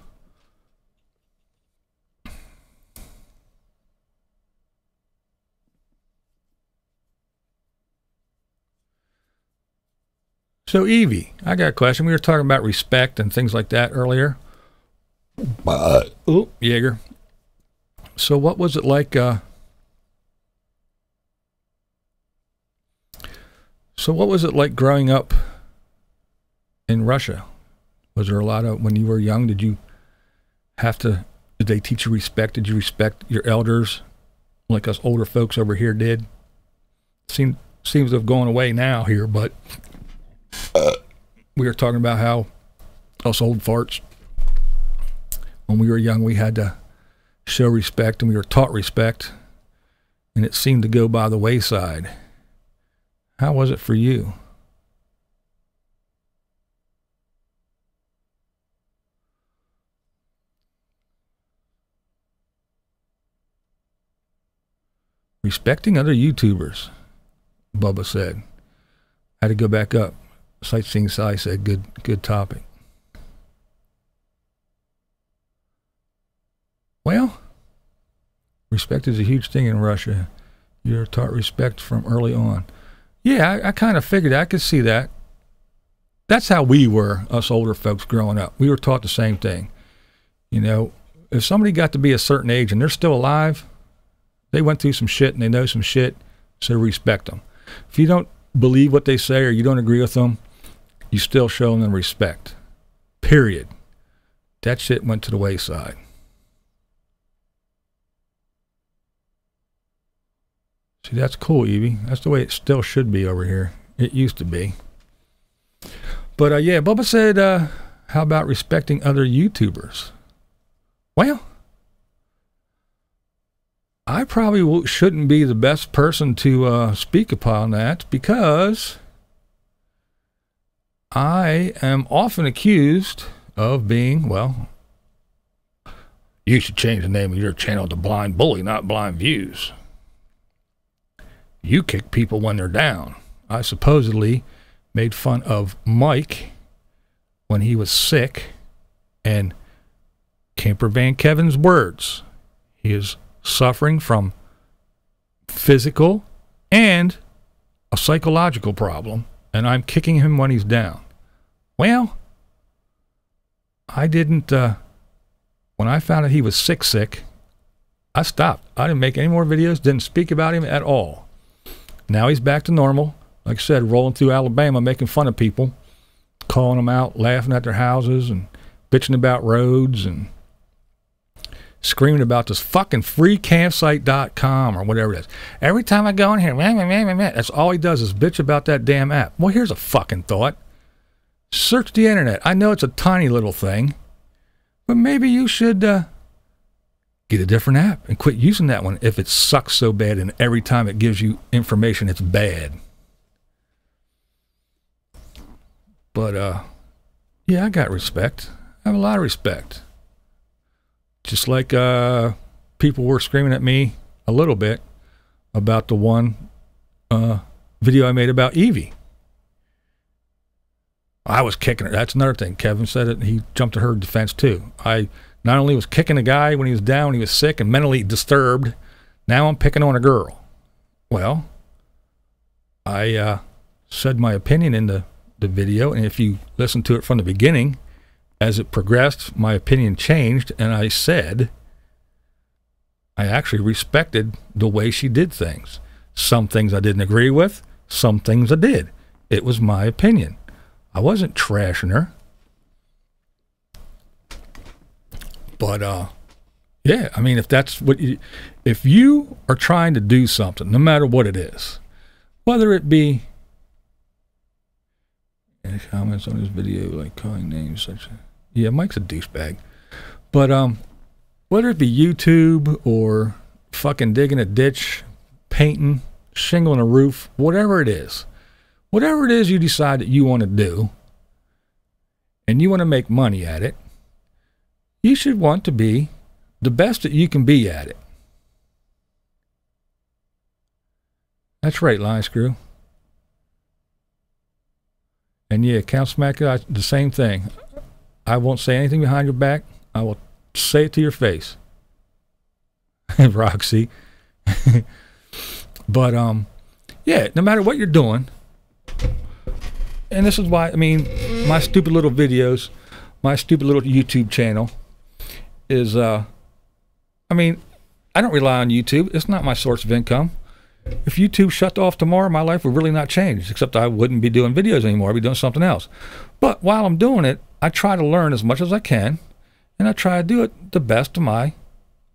So, Evie, I got a question. We were talking about respect and things like that earlier. Jaeger. So what was it like, growing up in Russia? Was there a lot of, when you were young, did they teach you respect? Did you respect your elders like us older folks over here did? Seems to have gone away now here, but we were talking about how us old farts, when we were young, we had to show respect, and we were taught respect, and it seemed to go by the wayside. How was it for you? Respecting other YouTubers, Bubba said. I had to go back up. Sightseeing Sally said, good topic. Well, respect is a huge thing in Russia. You're taught respect from early on. Yeah, I kind of figured I could see that. That's how we were, us older folks growing up. We were taught the same thing. If somebody got to be a certain age and they're still alive, they went through some shit and they know some shit, so respect them. If you don't believe what they say or you don't agree with them, you still show them respect. Period. That shit went to the wayside. See, that's cool, Evie. That's the way it still should be over here. It used to be. But, yeah, Bubba said, how about respecting other YouTubers? Well, I probably shouldn't be the best person to speak upon that, because I am often accused of being, well, you should change the name of your channel to Blind Bully, not BlindViews. You kick people when they're down. I supposedly made fun of Mike when he was sick, and Camper Van Kevin's words. He is suffering from physical and a psychological problem, and I'm kicking him when he's down. Well, I didn't, when I found out he was sick, I stopped. I didn't make any more videos, didn't speak about him at all. Now he's back to normal. Like I said, rolling through Alabama, making fun of people, calling them out, laughing at their houses, and bitching about roads, and screaming about this fucking freecampsite.com or whatever it is. Every time I go in here, that's all he does is bitch about that damn app. Well, here's a fucking thought. Search the internet. I know it's a tiny little thing, but maybe you should get a different app and quit using that one if it sucks so bad and every time it gives you information it's bad. But yeah, I got respect. I have a lot of respect. Just like people were screaming at me a little bit about the one video I made about Evie. I was kicking her. That's another thing. Kevin said it. He jumped to her defense too. I not only was kicking a guy when he was down, he was sick and mentally disturbed. Now I'm picking on a girl. Well, I said my opinion in the video, and if you listen to it from the beginning, as it progressed, my opinion changed, and I said I actually respected the way she did things. Some things I didn't agree with, some things I did. It was my opinion. I wasn't trashing her. But, yeah, I mean, if that's what if you are trying to do something, no matter what it is, whether it be any comments on this video, like calling names such yeah, Mike's a douchebag. But, whether it be YouTube or fucking digging a ditch, painting, shingling a roof, whatever it is you decide that you want to do, and you want to make money at it, you should want to be the best that you can be at it. That's right, Line Screw. And yeah, Count Smacker, the same thing. I won't say anything behind your back. I will say it to your face. Roxy. But, yeah, no matter what you're doing, and this is why, I mean, my stupid little videos, my stupid little YouTube channel is, I mean, I don't rely on YouTube. It's not my source of income. If YouTube shut off tomorrow, my life would really not change, except I wouldn't be doing videos anymore. I'd be doing something else. But while I'm doing it, I try to learn as much as I can, and I try to do it the best of my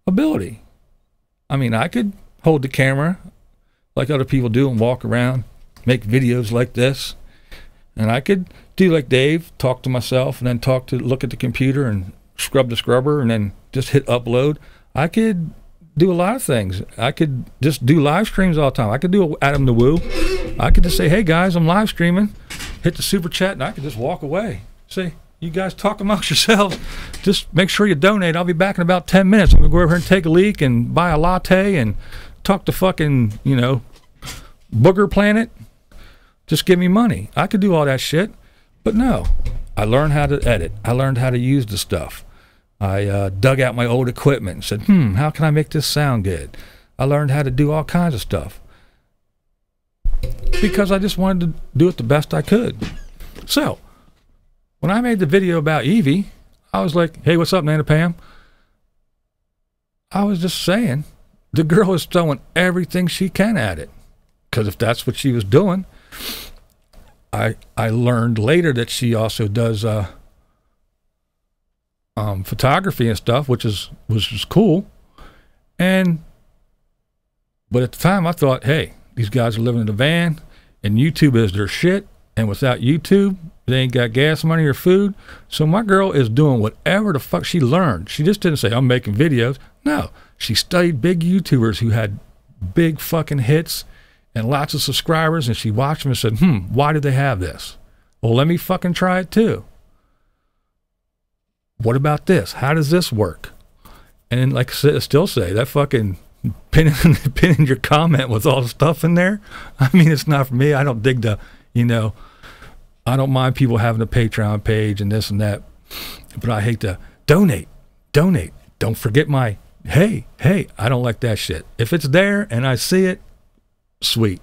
ability. I mean, I could hold the camera like other people do and walk around, make videos like this. And I could do like Dave, talk to myself, and then look at the computer and scrub the scrubber and then just hit upload. I could do a lot of things. I could just do live streams all the time. I could do Adam the Woo. I could just say, hey guys, I'm live streaming, hit the super chat, and I could just walk away. Say, you guys talk amongst yourselves. Just make sure you donate. I'll be back in about 10 minutes. I'm going to go over here and take a leak and buy a latte and talk to fucking, you know, Booger Planet. Just give me money. I could do all that shit. But no, I learned how to edit. I learned how to use the stuff. I dug out my old equipment and said, how can I make this sound good? I learned how to do all kinds of stuff because I just wanted to do it the best I could. So when I made the video about Evie, I was like, hey, what's up, Nana Pam? I was just saying the girl is throwing everything she can at it, because if that's what she was doing, I learned later that she also does photography and stuff, which was cool. But at the time I thought, hey, these guys are living in a van and YouTube is their shit, and without YouTube they ain't got gas money or food. So my girl is doing whatever the fuck she learned. She just didn't say, I'm making videos. No, she studied big YouTubers who had big fucking hits and lots of subscribers, and she watched them and said, why did they have this? Well, let me fucking try it too. What about this? How does this work? And then, like I still say, that fucking pinning your comment with all the stuff in there, I mean, it's not for me. I don't dig the, you know, I don't mind people having a Patreon page and this and that, but I hate to donate. Don't forget my, hey, I don't like that shit. If it's there and I see it, sweet.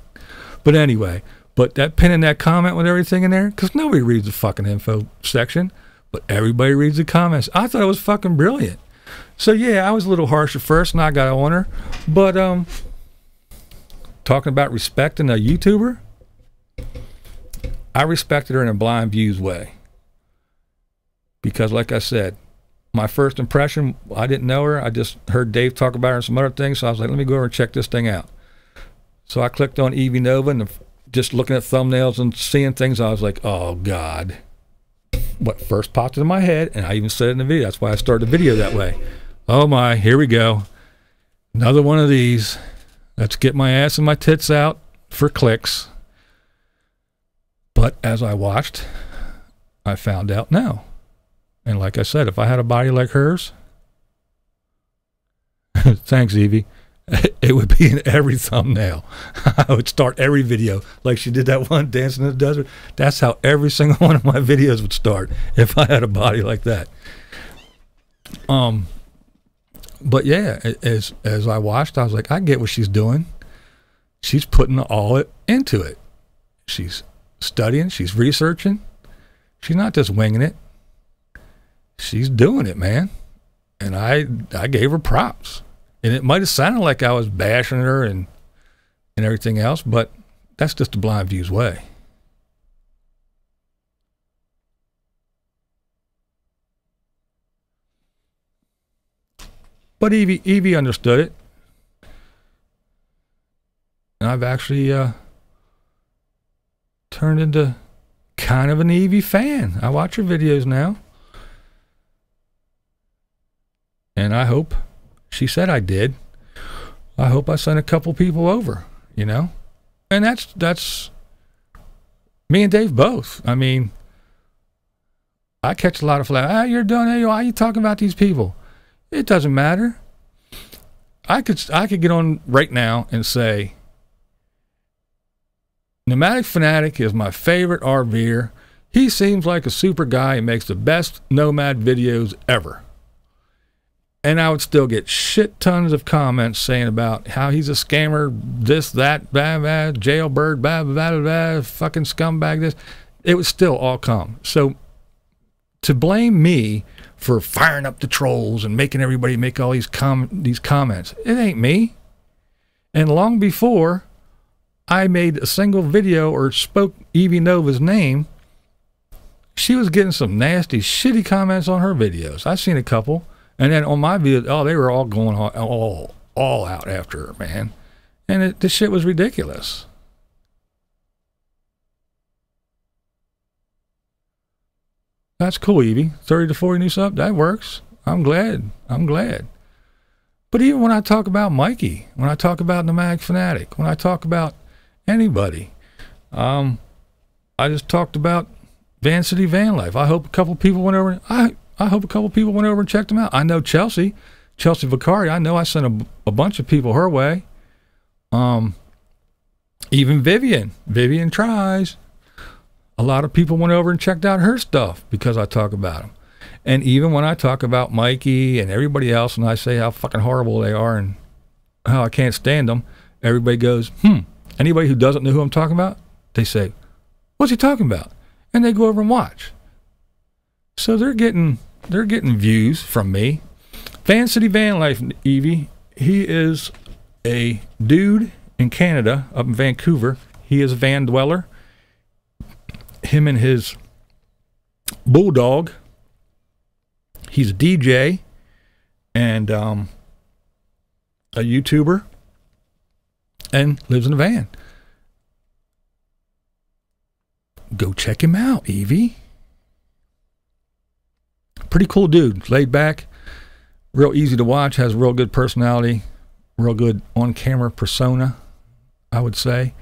But anyway, but that pinning that comment with everything in there, because nobody reads the fucking info section, but everybody reads the comments. I thought it was fucking brilliant. So yeah, I was a little harsh at first and I got on her, but talking about respecting a YouTuber, I respected her in a BlindViews way, because like I said, my first impression, I didn't know her. I just heard Dave talk about her and some other things, so I was like, let me go over and check this thing out. So I clicked on Evie Nova, and just looking at thumbnails and seeing things, I was like, oh God. What first popped into my head, and I even said it in the video, that's why I started the video that way. Oh my, here we go. Another one of these. Let's get my ass and my tits out for clicks. But as I watched, I found out no. And like I said, if I had a body like hers, thanks, Evie, it would be in every thumbnail. I would start every video like she did that one dancing in the desert. That's how every single one of my videos would start if I had a body like that. But yeah, as I watched, I was like, I get what she's doing. She's putting all into it. She's studying. She's researching. She's not just winging it. She's doing it, man. And I gave her props. And it might have sounded like I was bashing her and everything else, but that's just the BlindViews way. But Evie understood it. And I've actually turned into kind of an Evie fan. I watch her videos now. And I hope, she said I did, I hope I sent a couple people over, you know? And that's me and Dave both. I mean, I catch a lot of flack. Ah, you're doing it. Why are you talking about these people? It doesn't matter. I could get on right now and say, Nomadic Fanatic is my favorite RVer. He seems like a super guy and makes the best nomad videos ever. And I would still get shit tons of comments saying about how he's a scammer, this, that, blah, blah, jailbird, blah, blah, blah, blah, fucking scumbag, this. It would still all come. So to blame me for firing up the trolls and making everybody make all these comments, it ain't me. And long before I made a single video or spoke Evie Nova's name, she was getting some nasty, shitty comments on her videos. I've seen a couple. And then on my video, oh, they were all going all out after her, man. And this shit was ridiculous. That's cool, Evie. 30 to 40 new sub, that works. I'm glad. I'm glad. But even when I talk about Mikey, when I talk about Nomadic Fanatic, when I talk about anybody, I just talked about Van City Van Life. I hope a couple people went over. I hope a couple people went over and checked them out. I know Chelsea Vicari. I know I sent a bunch of people her way. Even Vivian tries. A lot of people went over and checked out her stuff because I talk about them. And even when I talk about Mikey and everybody else and I say how fucking horrible they are and how I can't stand them, everybody goes, Anybody who doesn't know who I'm talking about, they say, what's he talking about? And they go over and watch. So they're getting views from me. Van City Van Life, Evie, he is a dude in Canada, up in Vancouver. He is a van dweller. Him and his bulldog. He's a DJ and a YouTuber and lives in a van. Go check him out, Evie. Pretty cool dude, laid back, real easy to watch, has real good personality, real good on-camera persona, I would say.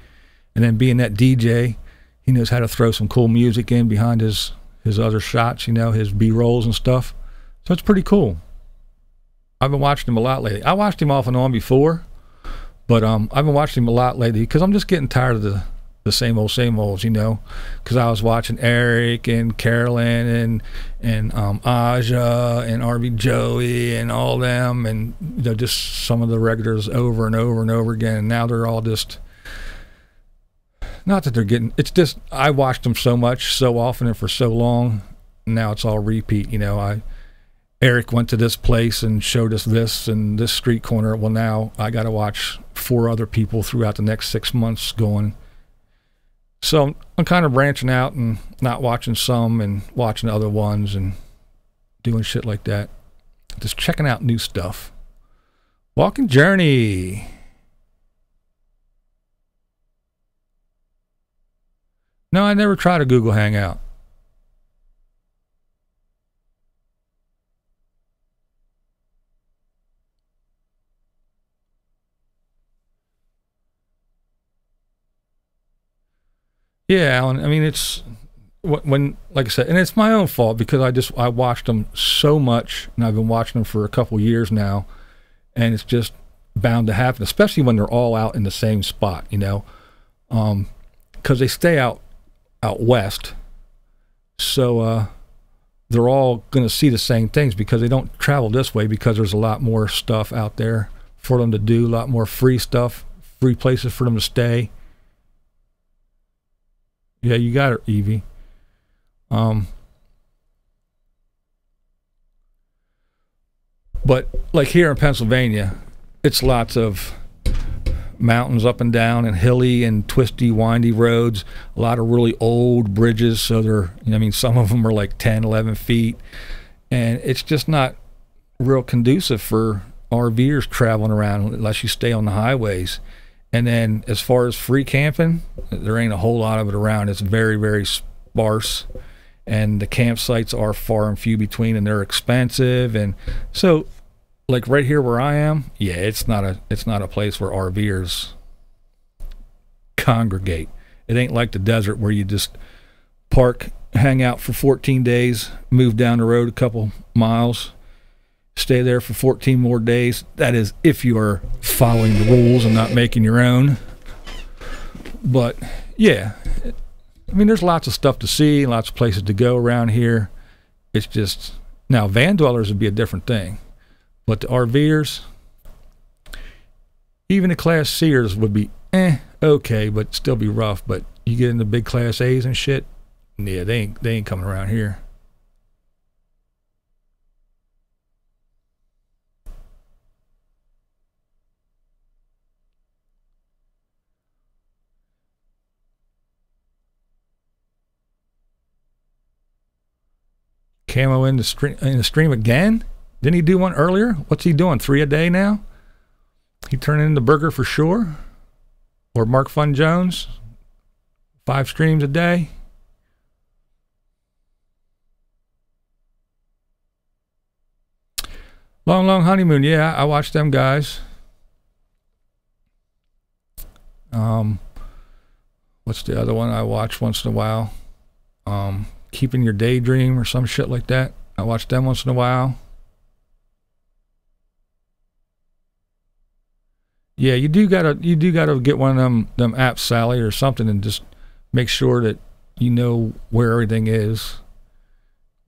And then being that DJ, he knows how to throw some cool music in behind his other shots, you know, his B-rolls and stuff. So it's pretty cool. I've been watching him a lot lately. I watched him off and on before, but I've been watching him a lot lately because I'm just getting tired of the same olds, you know, because I was watching Eric and Carolyn and Aja and RV Joey and all them, and you know, just some of the regulars over and over and over again. And now they're all just, not that they're getting, it's just I watched them so much, so often, and for so long. Now it's all repeat, you know. Eric went to this place and showed us this and this street corner. Well, now I got to watch 4 other people throughout the next 6 months going. So I'm kind of branching out and not watching some and watching other ones and doing shit like that. Just checking out new stuff. Walking Journey. No, I never tried a Google Hangout. Yeah, Alan. I mean, it's when, like I said, and it's my own fault because I watched them so much, and I've been watching them for a couple years now, and it's just bound to happen, especially when they're all out in the same spot, you know, because they stay out west, so they're all going to see the same things because they don't travel this way because there's a lot more stuff out there for them to do, a lot more free stuff, free places for them to stay. Yeah, you got it, Evie. But like here in Pennsylvania, it's lots of mountains up and down and hilly and twisty, windy roads, a lot of really old bridges. So they're, I mean, some of them are like 10, 11 feet. And it's just not real conducive for RVers traveling around unless you stay on the highways. And then as far as free camping, there ain't a whole lot of it around. It's very, very sparse. And the campsites are far and few between, and they're expensive. And so, like right here where I am, yeah, it's not a place where RVers congregate. It ain't like the desert where you just park, hang out for 14 days, move down the road a couple miles, stay there for 14 more days. That is if you are following the rules and not making your own. But yeah, I mean, there's lots of stuff to see, lots of places to go around here. It's just, now van dwellers would be a different thing, but the RVers, even the Class C'ers would be okay, but still be rough. But you get into big Class A's and shit, yeah, they ain't coming around here. Camo in the stream again? Didn't he do one earlier? What's he doing? 3 a day now? He turning into Burger for sure? Or Mark Fun Jones? 5 streams a day? Long Long Honeymoon. Yeah, I watched them guys. What's the other one I watch once in a while? Keeping Your Daydream or some shit like that. I watch them once in a while. Yeah, you do gotta get one of them apps, Sally, or something, and just make sure that you know where everything is,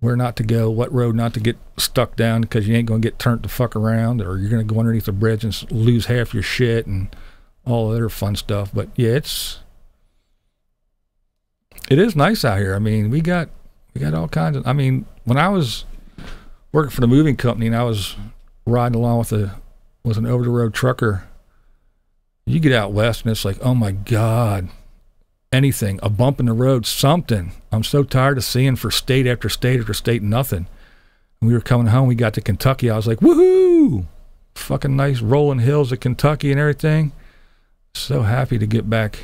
where not to go, what road not to get stuck down, because you ain't gonna get turned the fuck around, or you're gonna go underneath a bridge and lose half your shit and all the other fun stuff. But yeah, it is nice out here. I mean, we got all kinds of, I mean, when I was working for the moving company and I was riding along with an over the road trucker, you get out west and it's like, oh my God, anything, a bump in the road, something. I'm so tired of seeing for state after state after state, nothing. When we were coming home, we got to Kentucky. I was like, woohoo! Fucking nice rolling hills of Kentucky and everything. So happy to get back,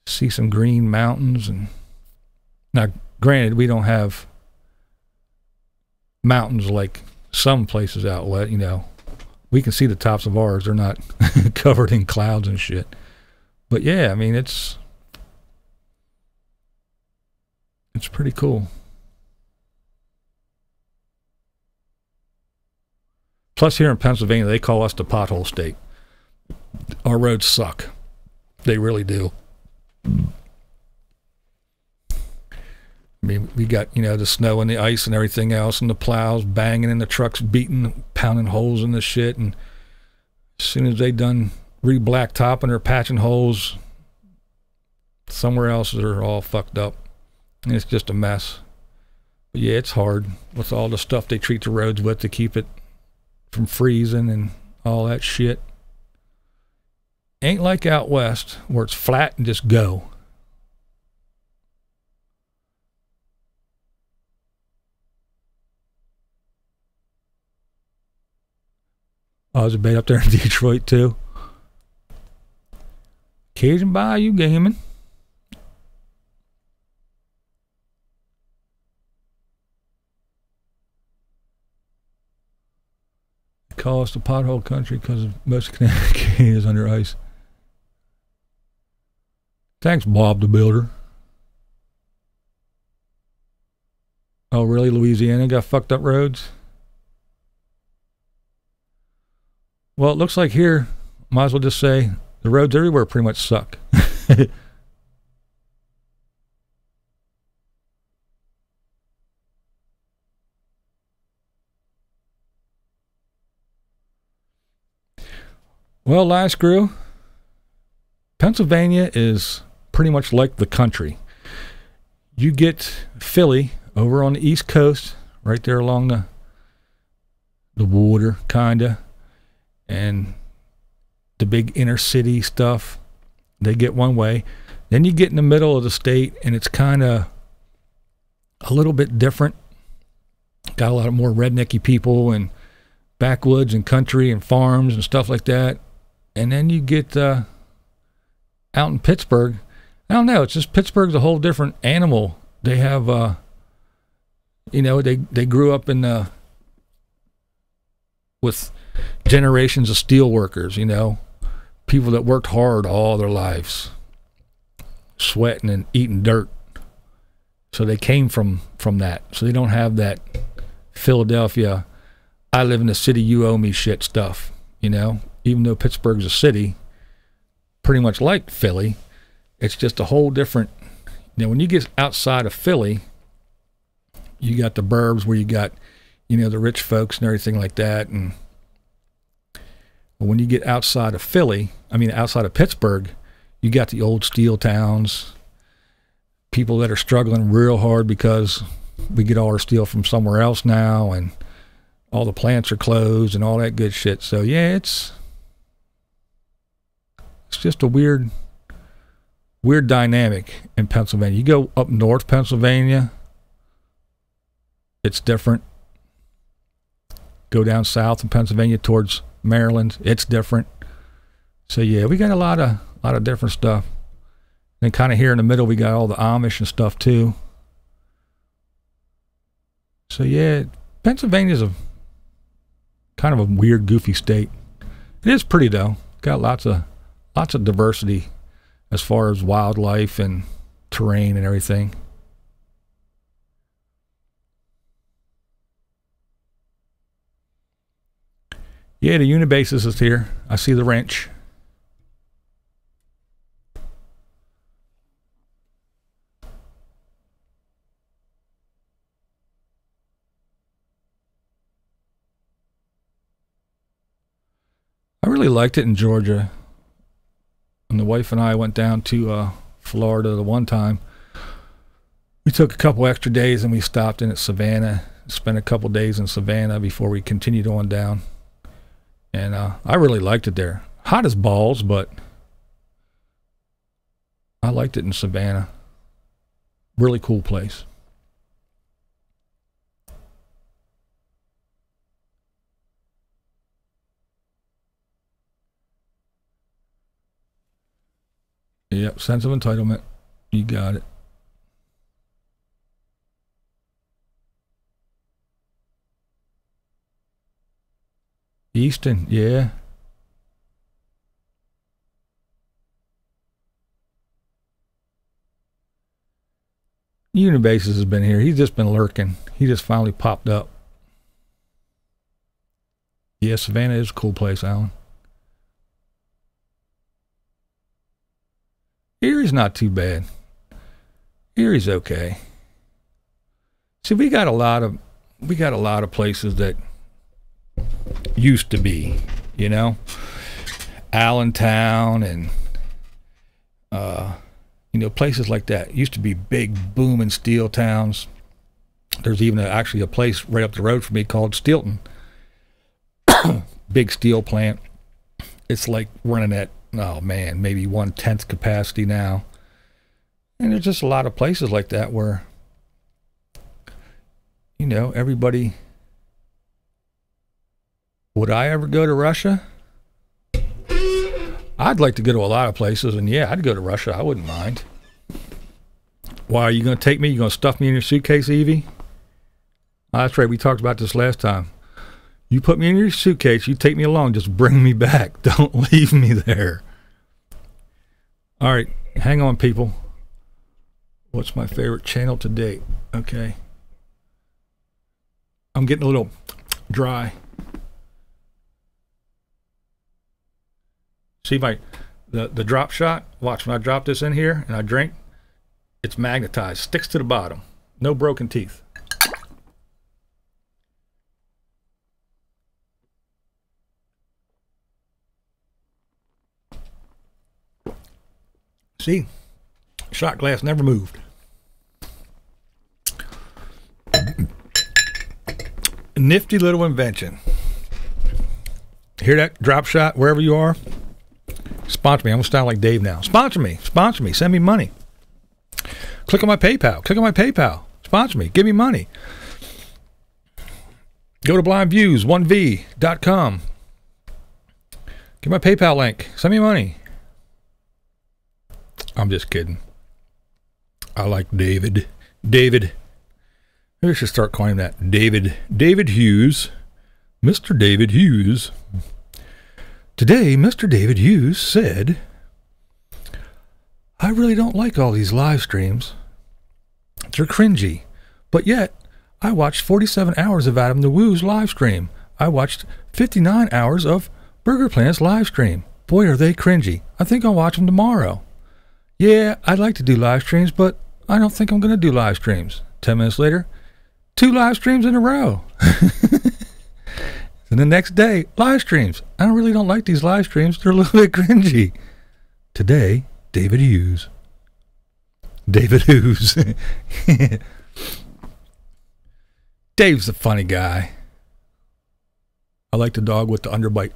see some green mountains. And now, granted, we don't have mountains like some places out west, you know. We can see the tops of ours. They're not covered in clouds and shit. But yeah, I mean, it's pretty cool. Plus, here in Pennsylvania, they call us the pothole state. Our roads suck. They really do. I mean, we got, you know, the snow and the ice and everything else, and the plows banging and the trucks beating, pounding holes in the shit. And as soon as they done re-blacktopping or patching holes, somewhere else they're all fucked up. And it's just a mess. But yeah, it's hard with all the stuff they treat the roads with to keep it from freezing and all that shit. Ain't like out west where it's flat and just go. Oh, is it bad up there in Detroit too? Cajun Bayou Gaming. They call us the pothole country because most of Connecticut is under ice. Thanks, Bob the Builder. Oh, really? Louisiana got fucked up roads? Well, it looks like here, might as well just say, the roads everywhere pretty much suck. Well, last crew, Pennsylvania is pretty much like the country. You get Philly over on the East Coast, right there along the water, kinda, and the big inner city stuff, they get one way. Then you get in the middle of the state, and it's kind of a little bit different. Got a lot of more rednecky people and backwoods and country and farms and stuff like that. And then you get out in Pittsburgh. I don't know. It's just Pittsburgh's a whole different animal. They have, you know, they grew up in with generations of steel workers, you know, people that worked hard all their lives, sweating and eating dirt. So they came from that. So they don't have that Philadelphia, I live in the city, you owe me shit stuff, you know. Even though Pittsburgh's a city, pretty much like Philly, it's just a whole different, you know, when you get outside of Philly, you got the burbs where you got, you know, the rich folks and everything like that. And when you get outside of Philly, I mean, outside of Pittsburgh, you got the old steel towns, people that are struggling real hard because we get all our steel from somewhere else now, and all the plants are closed and all that good shit. So yeah, it's just a weird dynamic in Pennsylvania. You go up north Pennsylvania, it's different. Go down south in Pennsylvania towards Maryland, it's different. So yeah, we got a lot of different stuff. And kind of here in the middle, we got all the Amish and stuff too. So yeah, Pennsylvania's a kind of a weird, goofy state. It is pretty though. Got lots of diversity as far as wildlife and terrain and everything. Yeah, the Unibasis is here. I see the wrench. I really liked it in Georgia. And the wife and I went down to Florida the one time. We took a couple extra days and we stopped in at Savannah, spent a couple days in Savannah before we continued on down. And I really liked it there. Hot as balls, but I liked it in Savannah. Really cool place. Yep, sense of entitlement. You got it. Easton, yeah. Unibasis has been here. He's just been lurking. He just finally popped up. Yeah, Savannah is a cool place, Alan. Erie's not too bad. Erie's okay. See, we got a lot of places that used to be, you know, Allentown and you know, places like that used to be big booming steel towns. There's even actually a place right up the road from me called Steelton. Big steel plant. It's like running at, oh man, maybe 1/10 capacity now. And there's just a lot of places like that where, you know, everybody. Would I ever go to Russia? I'd like to go to a lot of places, and yeah, I'd go to Russia. I wouldn't mind. Why, are you going to take me? You going to stuff me in your suitcase, Evie? Oh, that's right. We talked about this last time. You put me in your suitcase, you take me along, just bring me back. Don't leave me there. All right. Hang on, people. What's my favorite channel to date? Okay. I'm getting a little dry. See the drop shot? Watch, when I drop this in here and I drink, it's magnetized, sticks to the bottom. No broken teeth. See? Shot glass never moved. Nifty little invention. Hear that drop shot wherever you are? Sponsor me. I'm going to sound like Dave now. Sponsor me. Sponsor me. Send me money. Click on my PayPal. Click on my PayPal. Sponsor me. Give me money. Go to BlindViews, 1v.com. Get my PayPal link. Send me money. I'm just kidding. I like David. David. Maybe I should start calling him that. David. David Hughes. Mr. David Hughes. Today, Mr. David Hughes said, I really don't like all these live streams. They're cringy. But yet, I watched 47 hours of Adam the Woo's live stream. I watched 59 hours of Burger Planet's live stream. Boy, are they cringy. I think I'll watch them tomorrow. Yeah, I'd like to do live streams, but I don't think I'm going to do live streams. 10 minutes later, 2 live streams in a row. And the next day, live streams. I really don't like these live streams. They're a little bit cringy. Today, David Hughes. David Hughes. Dave's a funny guy. I like the dog with the underbite.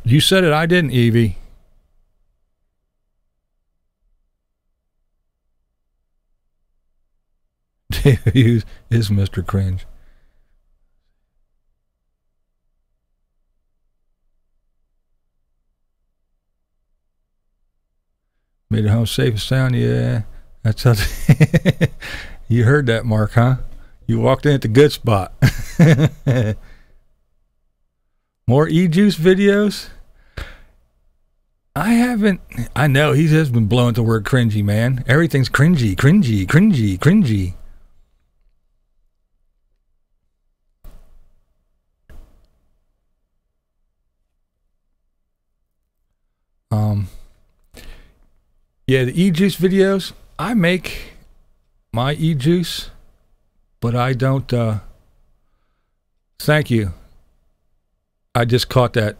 You said it, I didn't, Evie. David Hughes is Mr. Cringe. Made it home safe and sound, yeah. That's how you heard that, Mark, huh? You walked in at the good spot. More E-Juice videos? I haven't. I know he has been blowing the word cringy, man. Everything's cringy, cringy, cringy, cringy. Yeah, the E-Juice videos. I make my E-Juice, but I don't. Thank you. I just caught that.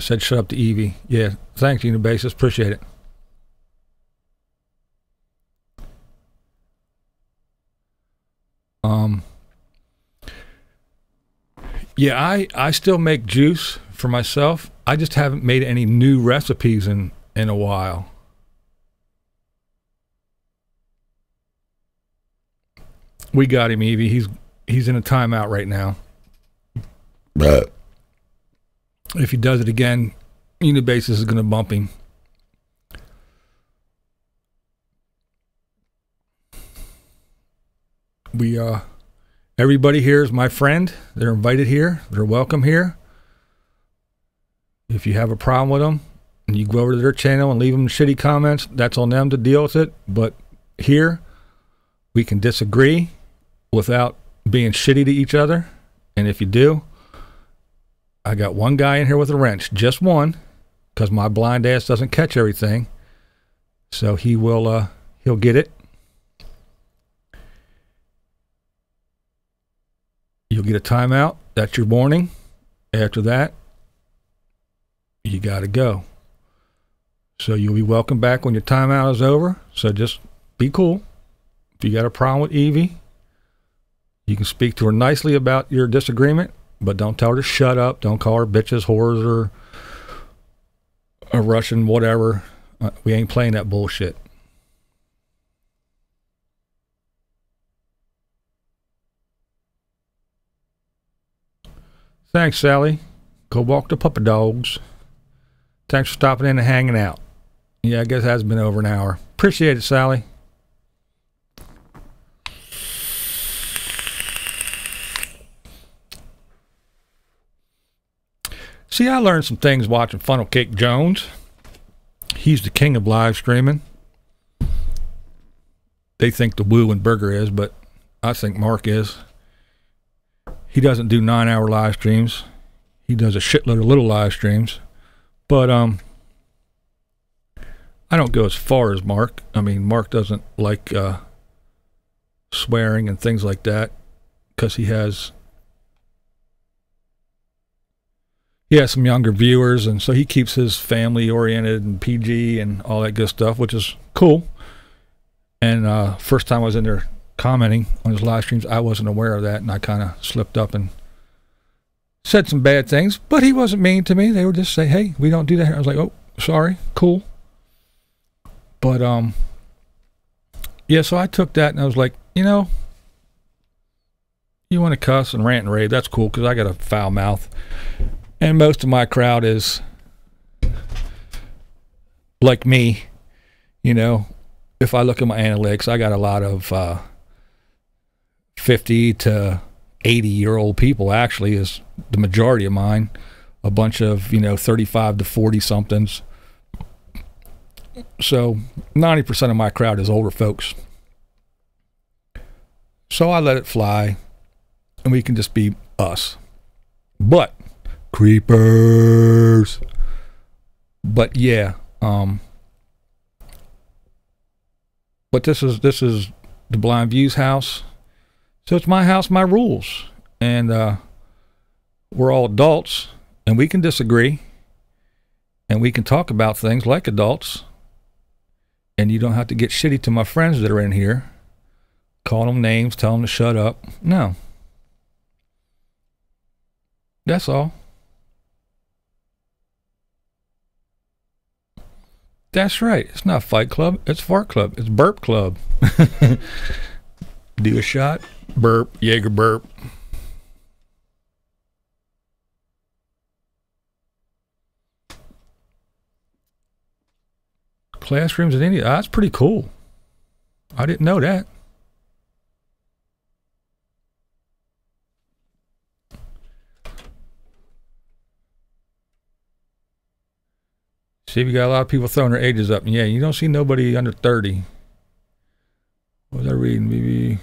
Said shut up to Evie. Yeah, thanks, Unibasis. Appreciate it. Yeah, I still make juice for myself. I just haven't made any new recipes in a while. We got him, Evie. He's in a timeout right now. But if he does it again, Unibasis is going to bump him. Everybody here is my friend. They're invited here. They're welcome here. If you have a problem with them, and you go over to their channel and leave them shitty comments, that's on them to deal with it. But here, we can disagree without being shitty to each other. And if you do, I got one guy in here with a wrench, just one, because my blind ass doesn't catch everything. So he will, he'll get it. You'll get a timeout. That's your warning. After that, you got to go. So you'll be welcome back when your timeout is over. So just be cool. If you got a problem with Evie, you can speak to her nicely about your disagreement, but don't tell her to shut up. Don't call her bitches, whores, or a Russian, whatever. We ain't playing that bullshit. Thanks, Sally. Go walk the puppy dogs. Thanks for stopping in and hanging out. Yeah, I guess it has been over an hour. Appreciate it, Sally. See, I learned some things watching Funnel Cake Jones. He's the king of live streaming. They think the Woo and Burger is, but I think Mark is. He doesn't do 9-hour live streams. He does a shitload of little live streams. But I don't go as far as Mark. I mean, Mark doesn't like swearing and things like that because he has some younger viewers, and so he keeps his family oriented and PG and all that good stuff, which is cool. And first time I was in there commenting on his live streams, I wasn't aware of that, and I kind of slipped up and said some bad things, but he wasn't mean to me. They would just say, hey, we don't do that here. I was like, oh, sorry, cool. But yeah, so I took that and I was like, you know, you want to cuss and rant and rave, that's cool, because I got a foul mouth. And most of my crowd is like me. You know, if I look at my analytics, I got a lot of 50 to 80-year-old people, actually, is the majority of mine. A bunch of, 35 to 40-somethings. So 90% of my crowd is older folks. So I let it fly, and we can just be us. But creepers. But yeah, but this is the BlindViews house, so it's my house, my rules, and we're all adults, and we can disagree, and we can talk about things like adults, and you don't have to get shitty to my friends that are in here, call them names, tell them to shut up. No, that's all. That's right. It's not Fight Club. It's Fart Club. It's Burp Club. Do a shot. Burp. Jaeger burp. Classrooms in India. That's pretty cool. I didn't know that. See, we got a lot of people throwing their ages up. Yeah, you don't see nobody under 30. What was I reading? Maybe.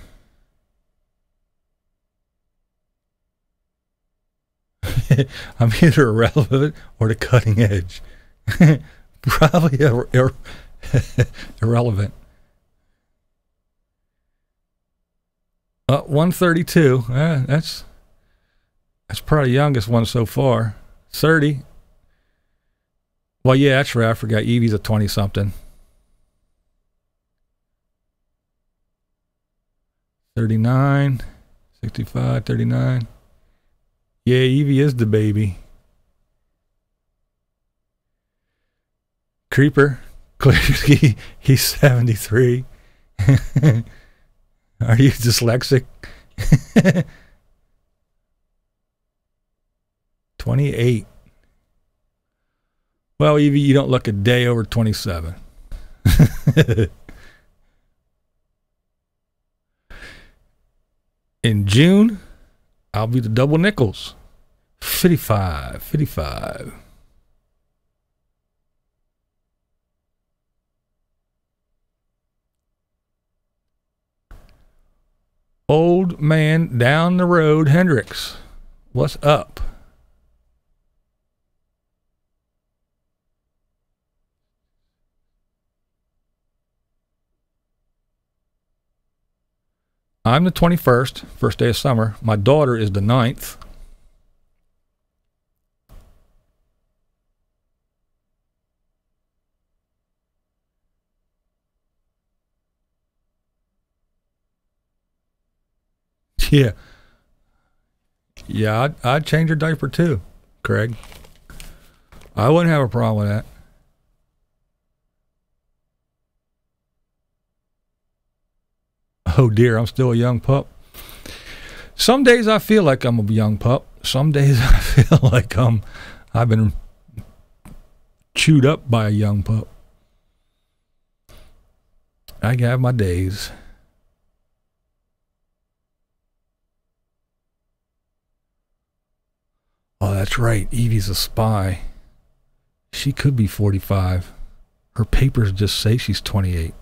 I'm either irrelevant or the cutting edge. Probably irrelevant. 132. That's probably the youngest one so far. 30. Well, yeah, that's right. I forgot. Evie's a 20-something. 39, 65, 39. Yeah, Evie is the baby. Creeper. Clearly, he's 73. Are you dyslexic? 28. Well, Evie, you don't look a day over 27. In June, I'll be the double nickels. 55. Old man down the road, Hendrix. What's up? I'm the 21st, first day of summer. My daughter is the 9th. Yeah. Yeah, I'd change her diaper too, Craig. I wouldn't have a problem with that. Oh dear, I'm still a young pup. Some days I feel like I'm a young pup. Some days I feel like I've been chewed up by a young pup. I have my days. Oh, that's right. Evie's a spy. She could be 45. Her papers just say she's 28.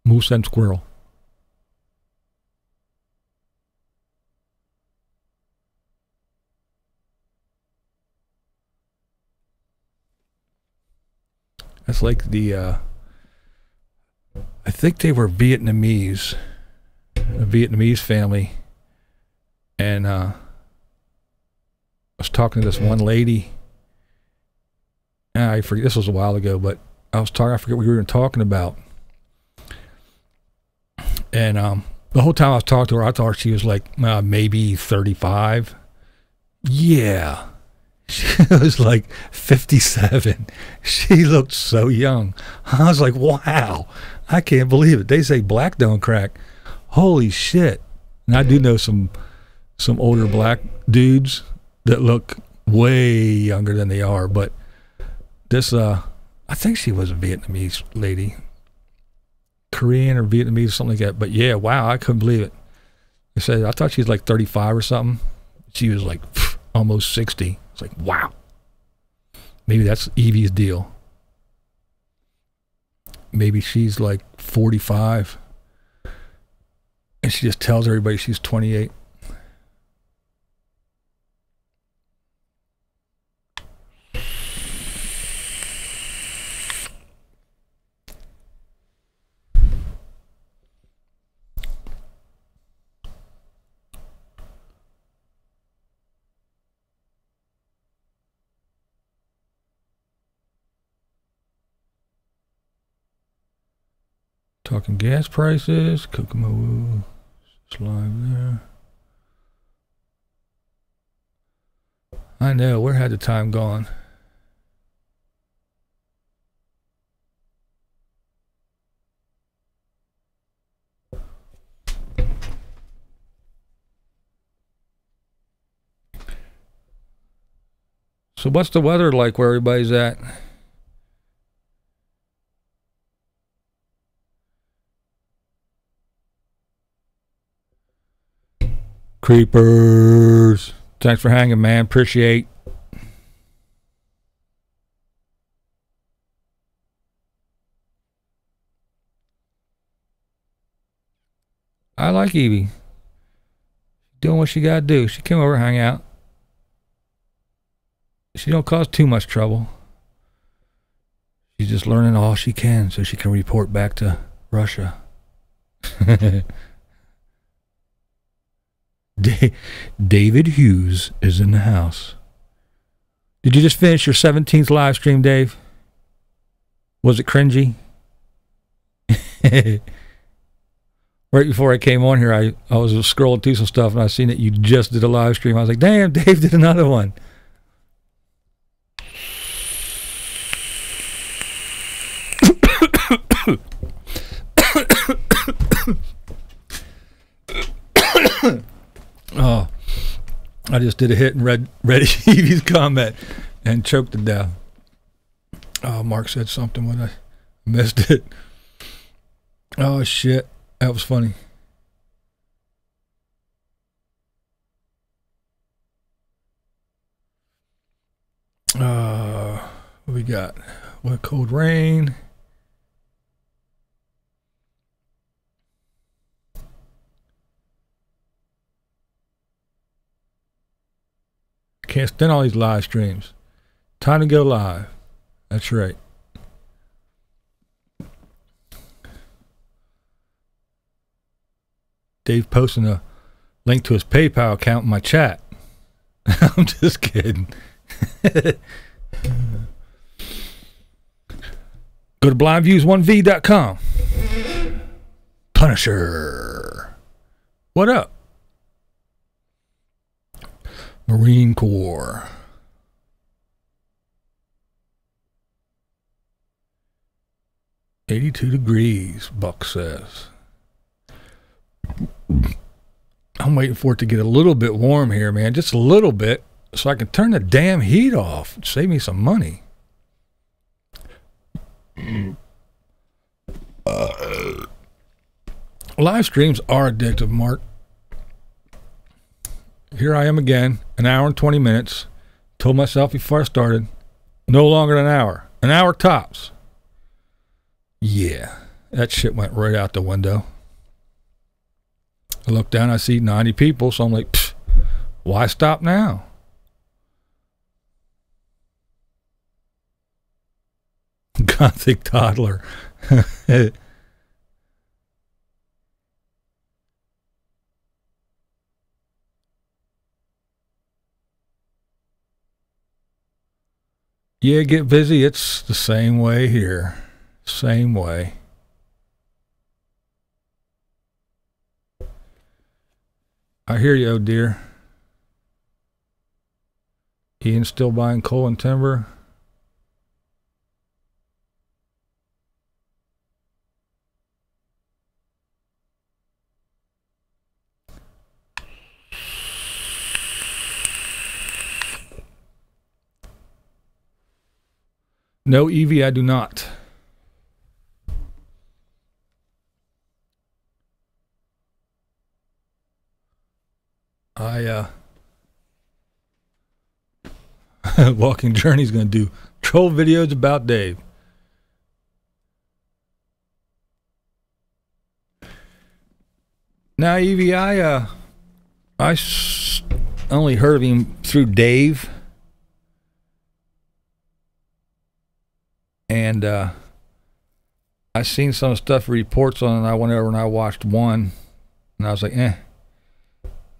Moose and squirrel. That's like the, I think they were Vietnamese, a Vietnamese family. And I was talking to this one lady. I forget, this was a while ago, but I forget what we were talking about. And the whole time I was talking to her, I thought she was like maybe 35. Yeah. She was like 57. She looked so young. I was like, wow, I can't believe it. They say black don't crack. Holy shit. And I do know some older black dudes that look way younger than they are, but this, I think she was a Vietnamese lady. Korean or Vietnamese, something like that. But yeah, wow, I couldn't believe it. I thought she was like 35 or something. She was like almost 60. It's like, wow. Maybe that's Evie's deal. Maybe she's like 45. And she just tells everybody she's 28. Talking gas prices, Kokomo, slide there. I know, where had the time gone? So what's the weather like where everybody's at? Creepers. Thanks for hanging, man. Appreciate. I like Evie. Doing what she got to do. She came over and hang out. She don't cause too much trouble. She's just learning all she can so she can report back to Russia. David Hughes is in the house. Did you just finish your 17th live stream, Dave? Was it cringy? Right before I came on here, I was scrolling through some stuff and I seen that you just did a live stream. I was like, damn, Dave did another one. Oh, I just did a hit and read Evie's comment and choked to death. Oh, Mark said something when I missed it. Oh, shit. That was funny. What we got? What cold rain? Can't stand all these live streams. Time to go live. That's right. Dave posting a link to his PayPal account in my chat. I'm just kidding. Go to blindviews1v.com. Punisher. What up? Marine Corps. "82 degrees," Buck says. I'm waiting for it to get a little bit warm here, man. Just a little bit, so I can turn the damn heat off. Save me some money. Live streams are addictive, Mark. Here I am again, an hour and 20 minutes. Told myself before I started, no longer than an hour tops. Yeah, that shit went right out the window. I look down, I see 90 people, so I'm like, why stop now? Gothic toddler. Yeah, get busy. It's the same way here. Same way. I hear you, oh dear. Ian's still buying coal and timber. No, Evie, I do not. Walking Journey's going to do troll videos about Dave. Now, Evie, I only heard of him through Dave. And I seen some stuff reports on it, and I went over and I watched one, and I was like,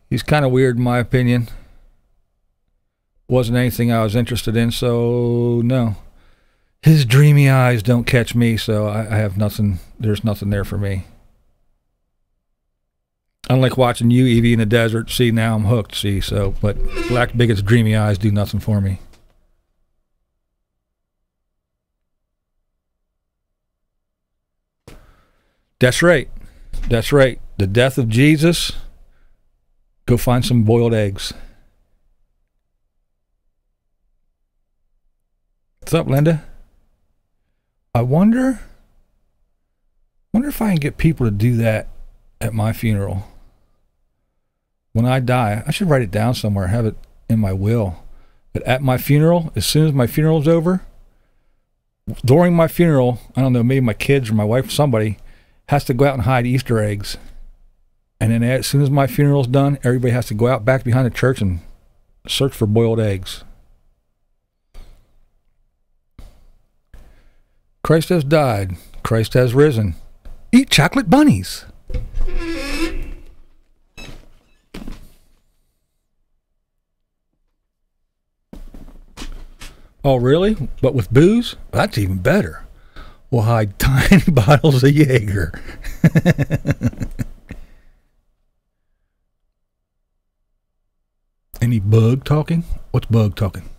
he's kind of weird in my opinion. Wasn't anything I was interested in, so no. His dreamy eyes don't catch me, so I have nothing. There's nothing there for me. Unlike watching you, Evie, in the desert. See, now I'm hooked, see, so, but Black Bigot's dreamy eyes do nothing for me. That's right. That's right. The death of Jesus. Go find some boiled eggs. What's up, Linda? I wonder if I can get people to do that at my funeral. When I die, I should write it down somewhere, have it in my will. But at my funeral, as soon as my funeral's over, during my funeral, I don't know, maybe my kids or my wife or somebody has to go out and hide Easter eggs. And then as soon as my funeral's done, everybody has to go out back behind the church and search for boiled eggs. Christ has died. Christ has risen. Eat chocolate bunnies. Oh, really? But with booze? That's even better. We'll hide tiny bottles of Jaeger. Any bug talking? What's bug talking?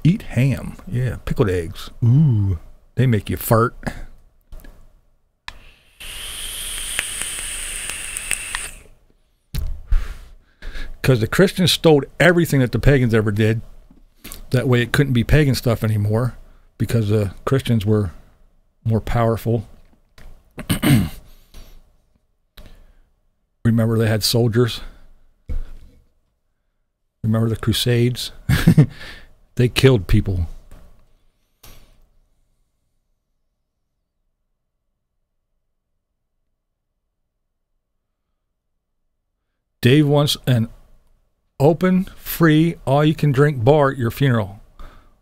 Eat ham. Yeah, pickled eggs. Ooh, they make you fart. Because the Christians stole everything that the pagans ever did. That way it couldn't be pagan stuff anymore, because the Christians were more powerful. Remember, they had soldiers. Remember the Crusades? They killed people. Dave wants an open, free, all-you-can-drink bar at your funeral.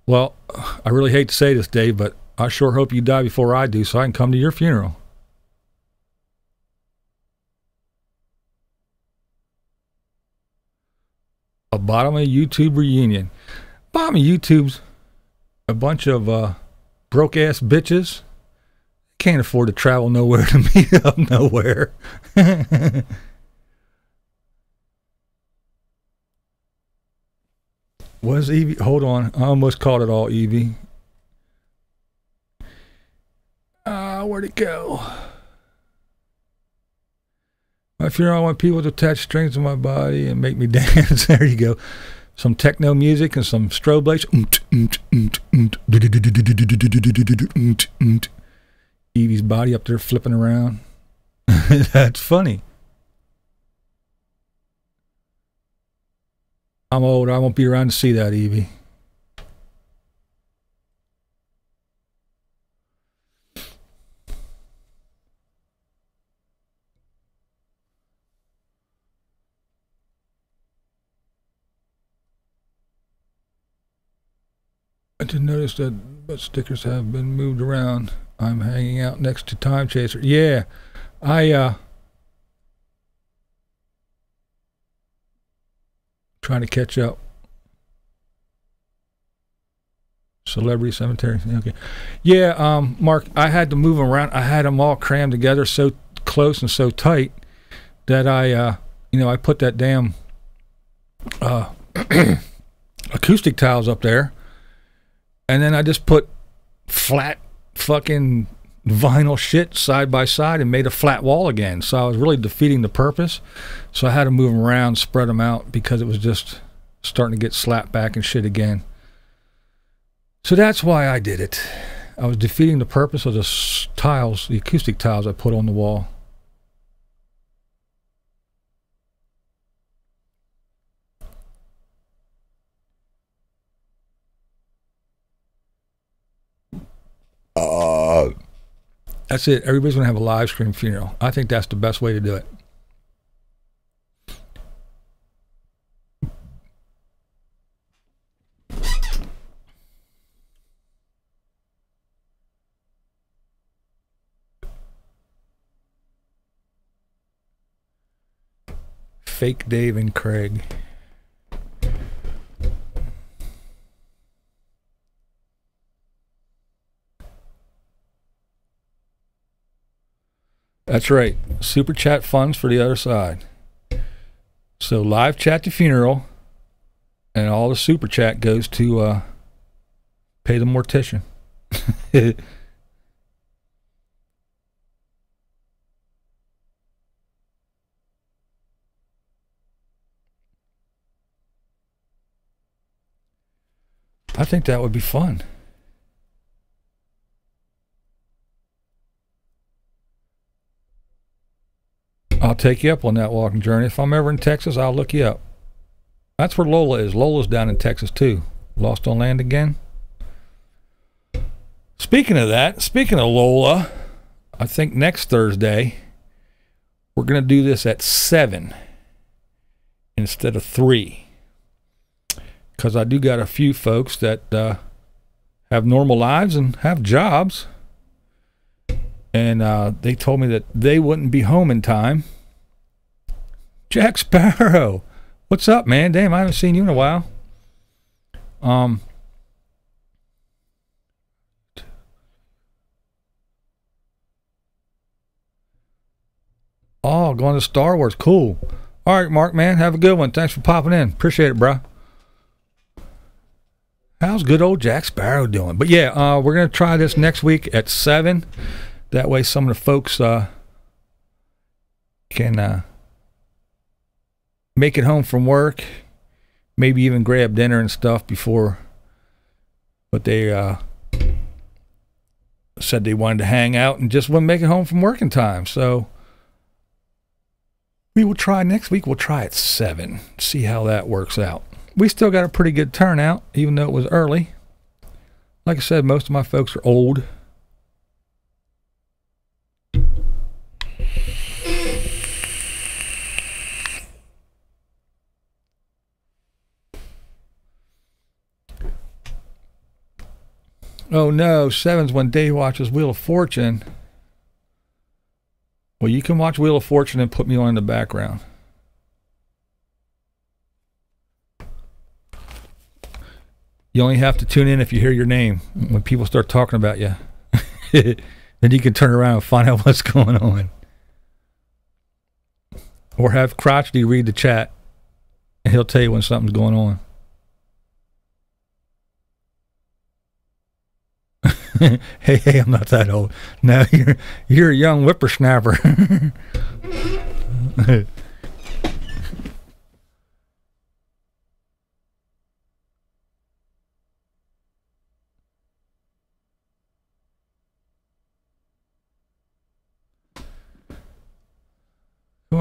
Well, I really hate to say this, Dave, but I sure hope you die before I do so I can come to your funeral. A bottom of YouTube reunion. Bottom of YouTube's a bunch of broke-ass bitches. Can't afford to travel nowhere to meet up nowhere. Was Evie? Hold on. I almost caught it all, Evie. Where'd it go? My funeral, I want people to attach strings to my body and make me dance. There you go. some techno music and some strobe lights. Evie's body up there flipping around. That's funny. I'm old. I won't be around to see that, Evie. I did notice that butt stickers have been moved around. I'm hanging out next to Time Chaser. Yeah, trying to catch up. Celebrity Cemetery. Okay. Yeah, Mark, I had to move them around. I had them all crammed together so close and so tight that I put that damn acoustic tiles up there. And then I just put flat fucking vinyl shit side by side and made a flat wall again. So I was really defeating the purpose. So I had to move them around, spread them out, because it was just starting to get slapped back and shit again. So that's why I did it. I was defeating the purpose of the tiles, the acoustic tiles I put on the wall. That's it. Everybody's going to have a live stream funeral. I think that's the best way to do it. Fake Dave and Craig. That's right. Super chat funds for the other side. So live chat to funeral, and all the super chat goes to pay the mortician. I think that would be fun. I'll take you up on that walking journey. If I'm ever in Texas, I'll look you up. That's where Lola is. Lola's down in Texas too. Lost on land again. Speaking of that, speaking of Lola, I think next Thursday we're going to do this at 7 instead of 3. Because I do got a few folks that have normal lives and have jobs. And they told me that they wouldn't be home in time. Jack Sparrow, what's up, man? Damn, I haven't seen you in a while. Oh, going to Star Wars. Cool. All right, Mark, man, have a good one. Thanks for popping in. Appreciate it, bro. How's good old Jack Sparrow doing? But yeah, we're going to try this next week at 7. That way some of the folks can make it home from work, maybe even grab dinner and stuff before. But they said they wanted to hang out and just wouldn't make it home from work in time. So we will try next week. We'll try at 7, see how that works out. We still got a pretty good turnout, even though it was early. Like I said, most of my folks are old. Oh no, 7's when Dave watches Wheel of Fortune. Well, you can watch Wheel of Fortune and put me on in the background. You only have to tune in if you hear your name. When people start talking about you, then you can turn around and find out what's going on. Or have Crotchety read the chat, and he'll tell you when something's going on. Hey, I'm not that old. No, you're a young whippersnapper.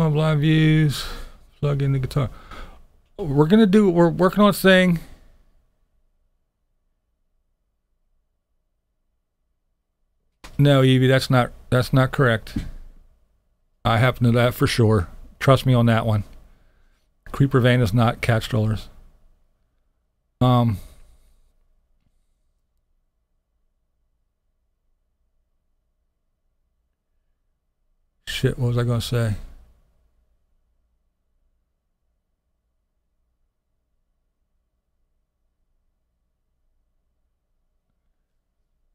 on BlindViews. Plug in the guitar. We're working on a thing. No, Evie, that's not correct. I happen to know that for sure. Trust me on that one. Creeper van is not cat strollers. Shit, what was I going to say?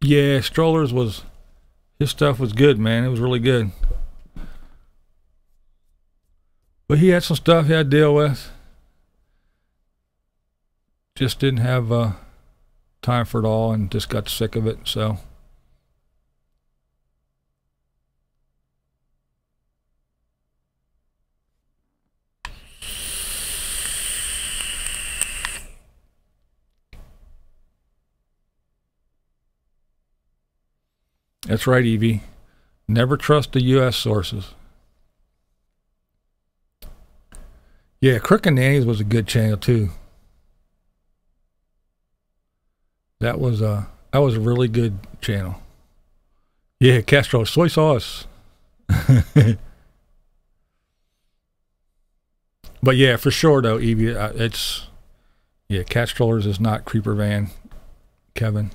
Yeah, strollers was, his stuff was good, man. It was really good. But he had some stuff he had to deal with. Just didn't have time for it all and just got sick of it, so. That's right, Evie. Never trust the U.S. sources. Yeah, Crook and Nanny's was a good channel too. That was a really good channel. Yeah, Castro soy sauce. But yeah, for sure though, Evie, it's Cat Strollers is not Creeper Van, Kevin.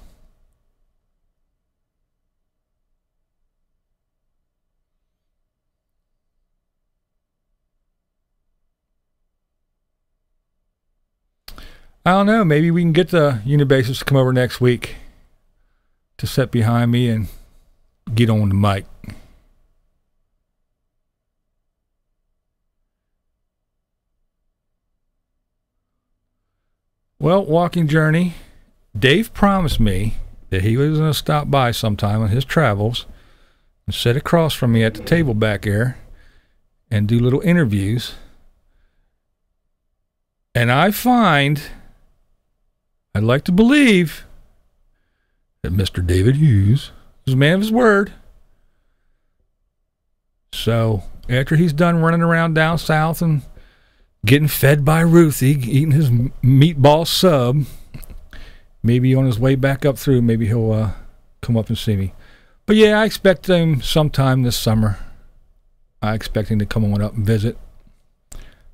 I don't know. Maybe we can get the Unibasis to come over next week to sit behind me and get on the mic. Well, walking journey. Dave promised me that he was going to stop by sometime on his travels and sit across from me at the table back there and do little interviews. And I find, I'd like to believe, that Mr. David Hughes is a man of his word. So after he's done running around down south and getting fed by Ruthie, eating his meatball sub, maybe on his way back up through, maybe he'll come up and see me. But yeah, I expect him sometime this summer. I expect him to come on up and visit,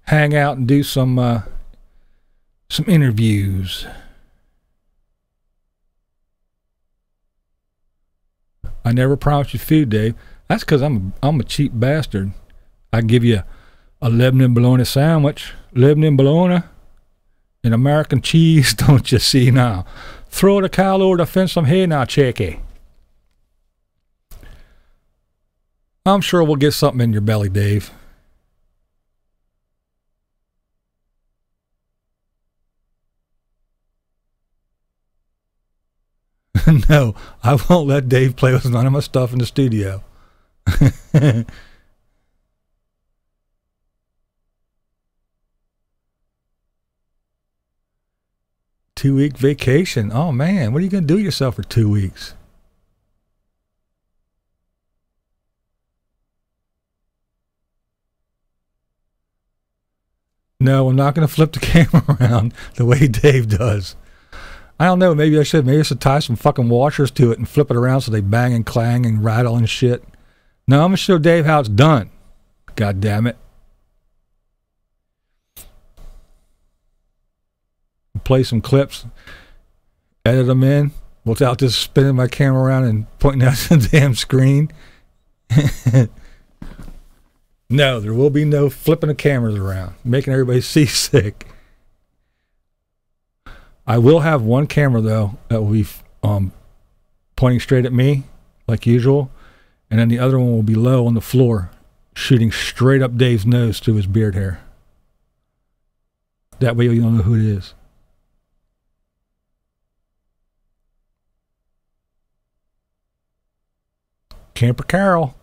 hang out, and do some interviews. I never promised you food, Dave. That's because I'm a cheap bastard. I can give you a Lebanon bologna sandwich, Lebanon bologna, and American cheese. Don't you see now? Throw the cow over the fence some hay now, Checky. I'm sure we'll get something in your belly, Dave. No, I won't let Dave play with none of my stuff in the studio. 2-week vacation. Oh man, what are you going to do with yourself for 2 weeks? No, I'm not going to flip the camera around the way Dave does. I don't know. Maybe I should. Maybe I should tie some fucking washers to it and flip it around so they bang and clang and rattle and shit. No, I'm going to show Dave how it's done. God damn it. Play some clips, edit them in without just spinning my camera around and pointing out the damn screen. No, there will be no flipping the cameras around, making everybody seasick. I will have one camera, though, that will be pointing straight at me, like usual, and then the other one will be low on the floor, shooting straight up Dave's nose to his beard hair. That way you don't know who it is. Camper Carol.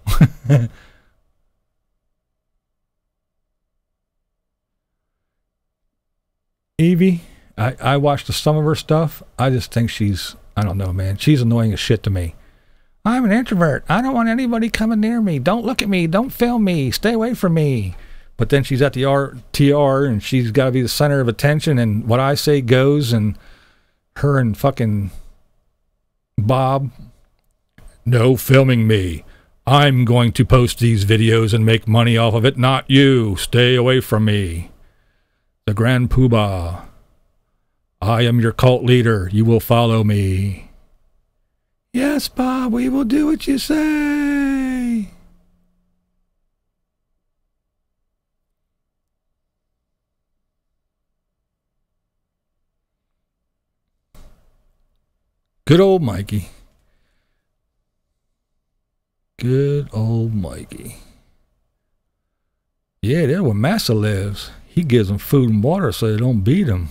Evie, I watched some of her stuff. I just think she's, I don't know, man. She's annoying as shit to me. I'm an introvert. I don't want anybody coming near me. Don't look at me. Don't film me. Stay away from me. But then she's at the RTR and she's got to be the center of attention, and what I say goes, and her and fucking Bob, no filming me. I'm going to post these videos and make money off of it, not you. Stay away from me. The Grand Poobah. I am your cult leader. You will follow me. Yes, Bob, we will do what you say. Good old Mikey. Good old Mikey. Yeah, there where Massa lives. He gives them food and water so they don't beat him.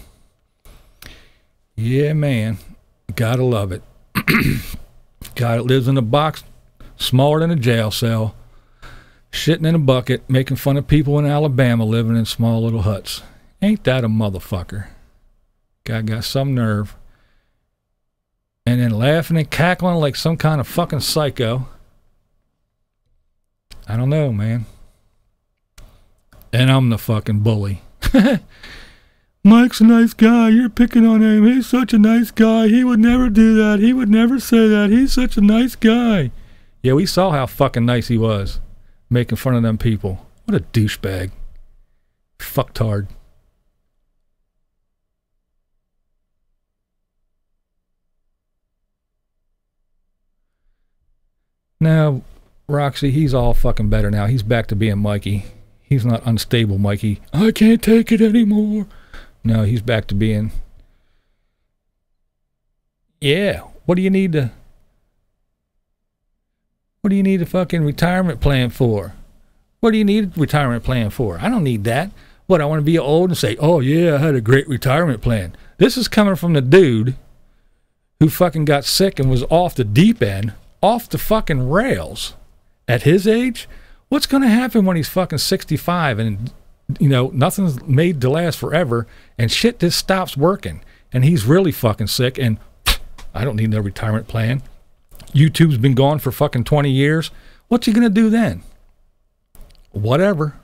Yeah, man. Gotta love it. Guy that lives in a box smaller than a jail cell, shitting in a bucket, making fun of people in Alabama living in small little huts. Ain't that a motherfucker? Guy got some nerve. And then laughing and cackling like some kind of fucking psycho. I don't know, man. And I'm the fucking bully. Mike's a nice guy. You're picking on him. He's such a nice guy. He would never do that. He would never say that. He's such a nice guy. Yeah, we saw how fucking nice he was. Making fun of them people. What a douchebag. Fucktard. Now, Roxy, he's all fucking better now. He's back to being Mikey. He's not unstable Mikey. I can't take it anymore. No, he's back to being... Yeah, what do you need a fucking retirement plan for? What do you need a retirement plan for? I don't need that. What, I want to be old and say, oh yeah, I had a great retirement plan. This is coming from the dude who fucking got sick and was off the deep end, off the fucking rails. At his age, what's going to happen when he's fucking 65 and, you know, nothing's made to last forever and shit just stops working and he's really fucking sick and I don't need no retirement plan. YouTube's been gone for fucking 20 years. What's he going to do then? Whatever.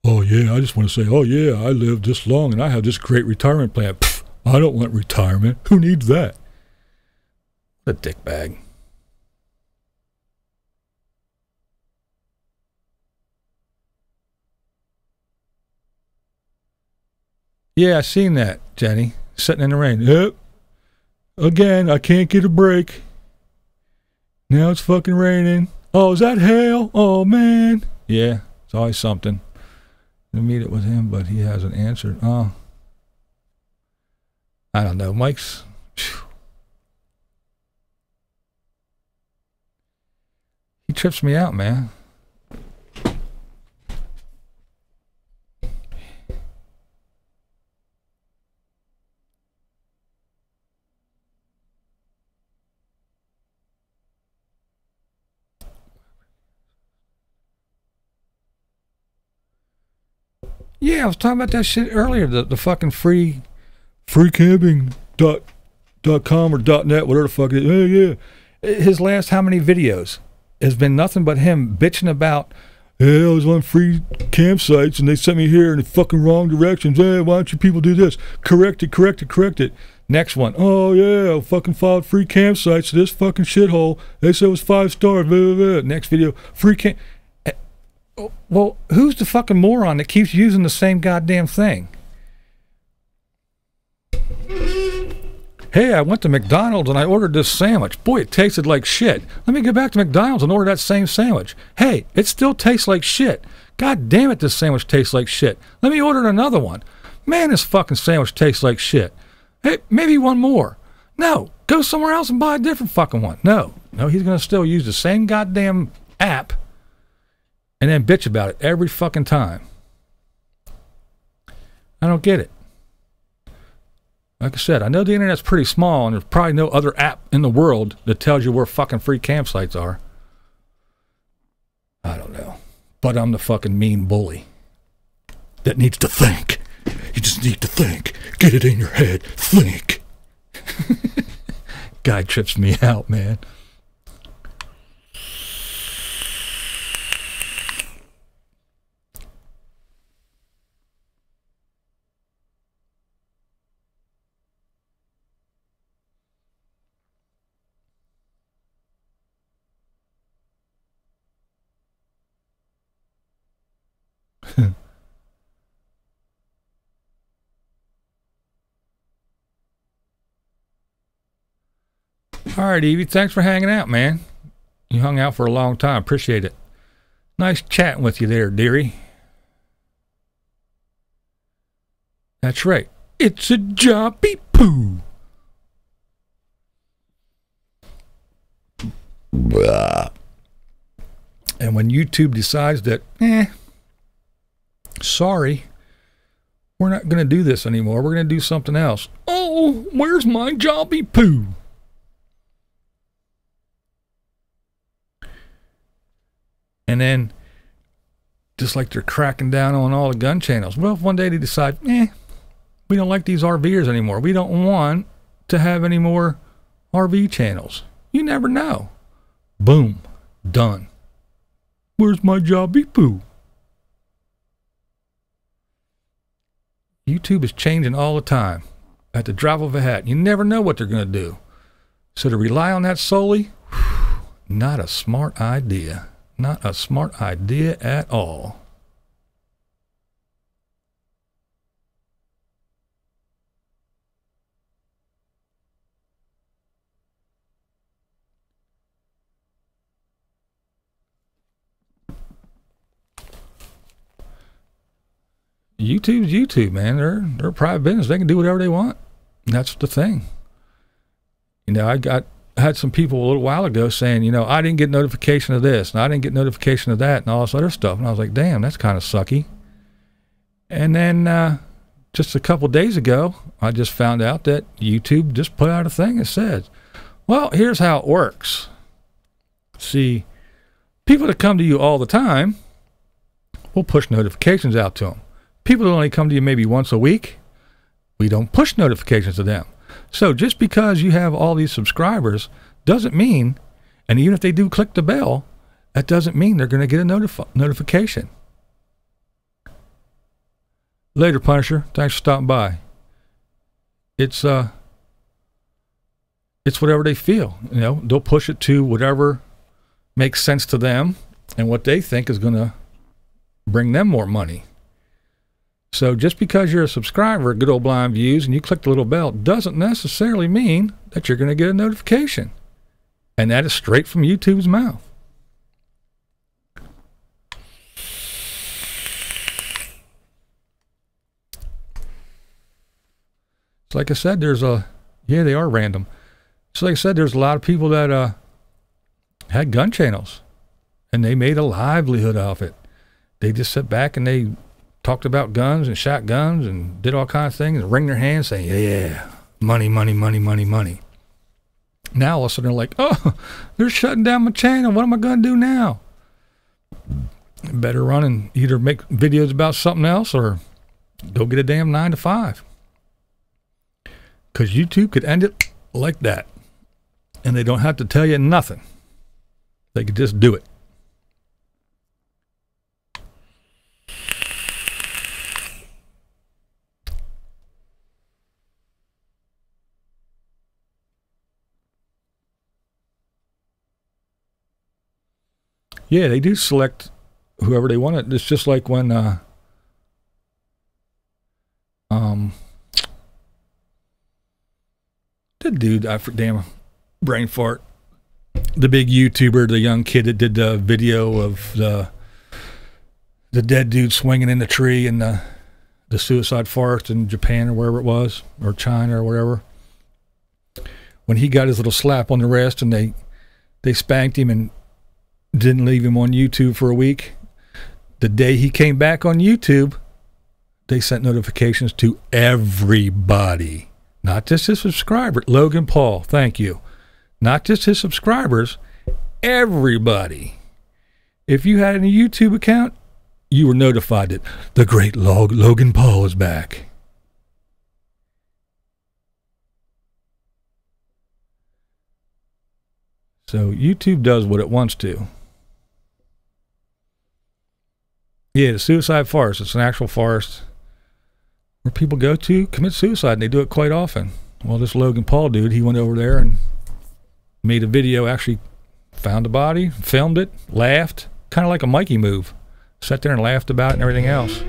Oh yeah, I just want to say, oh yeah, I lived this long and I have this great retirement plan. Pfft, I don't want retirement. Who needs that? What a dickbag. Yeah, I seen that, Jenny. Sitting in the rain. Yep. Again, I can't get a break. Now it's fucking raining. Oh, is that hail? Oh, man. Yeah, it's always something. I meet it with him, but he hasn't answered. Oh. I don't know. Mike's... He trips me out, man. Yeah, I was talking about that shit earlier. The fucking freecamping.com or .net, whatever the fuck it is. Oh, yeah. His last how many videos has been nothing but him bitching about, hey, I was on free campsites and they sent me here in the fucking wrong directions. Hey, why don't you people do this? Correct it. Next one. Oh, yeah, I fucking filed free campsites to this fucking shithole. They said it was 5 stars. Blah, blah, blah. Next video, free camp... Well, who's the fucking moron that keeps using the same goddamn thing? Hey, I went to McDonald's and I ordered this sandwich. Boy, it tasted like shit. Let me go back to McDonald's and order that same sandwich. Hey, it still tastes like shit. God damn it, this sandwich tastes like shit. Let me order another one. Man, this fucking sandwich tastes like shit. Hey, maybe one more. No, go somewhere else and buy a different fucking one. No, he's going to still use the same goddamn app and then bitch about it every fucking time. I don't get it. Like I said, I know the internet's pretty small and there's probably no other app in the world that tells you where fucking free campsites are. I don't know. But I'm the fucking mean bully that needs to think. You just need to think. Get it in your head. Think. Guy trips me out, man. All right, Evie, thanks for hanging out, man. You hung out for a long time. Appreciate it. Nice chatting with you there, dearie. That's right. It's a jobby poo. And when YouTube decides that, sorry, we're not going to do this anymore. We're going to do something else. Oh, where's my jobby poo? And then, just like they're cracking down on all the gun channels. Well, if one day they decide, we don't like these RVers anymore. We don't want to have any more RV channels. You never know. Boom. Done. Where's my jobby poo? YouTube is changing all the time. At the drop of a hat. You never know what they're going to do. So to rely on that solely, not a smart idea. Not a smart idea at all. YouTube's YouTube, man. They're a private business. They can do whatever they want. And that's the thing. You know, I had some people a little while ago saying, you know, I didn't get notification of this, and I didn't get notification of that, and all this other stuff. And I was like, damn, that's kind of sucky. And then just a couple days ago, I just found out that YouTube just put out a thing that says, well, here's how it works. See, people that come to you all the time, we'll push notifications out to them. People that only come to you maybe once a week, we don't push notifications to them. So just because you have all these subscribers doesn't mean, and even if they do click the bell, that doesn't mean they're going to get a notification. Later, Punisher. Thanks for stopping by. It's whatever they feel. You know, they'll push it to whatever makes sense to them and what they think is going to bring them more money. So just because you're a subscriber at Good Old Blind Views and you click the little bell doesn't necessarily mean that you're going to get a notification. And that is straight from YouTube's mouth. So like I said, there's they are random. So like I said, there's a lot of people that had gun channels and they made a livelihood off it. They just sat back and they talked about guns and shotguns and did all kinds of things and wring their hands saying, yeah, money, money, money, money, money. Now all of a sudden they're like, oh, they're shutting down my channel. What am I going to do now? Better run and either make videos about something else or go get a damn 9 to 5. Because YouTube could end it like that. And they don't have to tell you nothing. They could just do it. Yeah, they do select whoever they want. It's just like when the dude, damn brain fart, the big YouTuber, the young kid that did the video of the dead dude swinging in the tree in the suicide forest in Japan or wherever it was, or China or wherever. When he got his little slap on the wrist and they spanked him and didn't leave him on YouTube for a week. The day he came back on YouTube, they sent notifications to everybody. Not just his subscriber. Logan Paul, thank you. Not just his subscribers, everybody. If you had a YouTube account, you were notified that the great Logan Paul is back. So YouTube does what it wants to. Yeah, the suicide forest. It's an actual forest where people go to commit suicide, and they do it quite often. Well, this Logan Paul dude, he went over there and made a video, actually found the body, filmed it, laughed, kind of like a Mikey move. Sat there and laughed about it and everything else.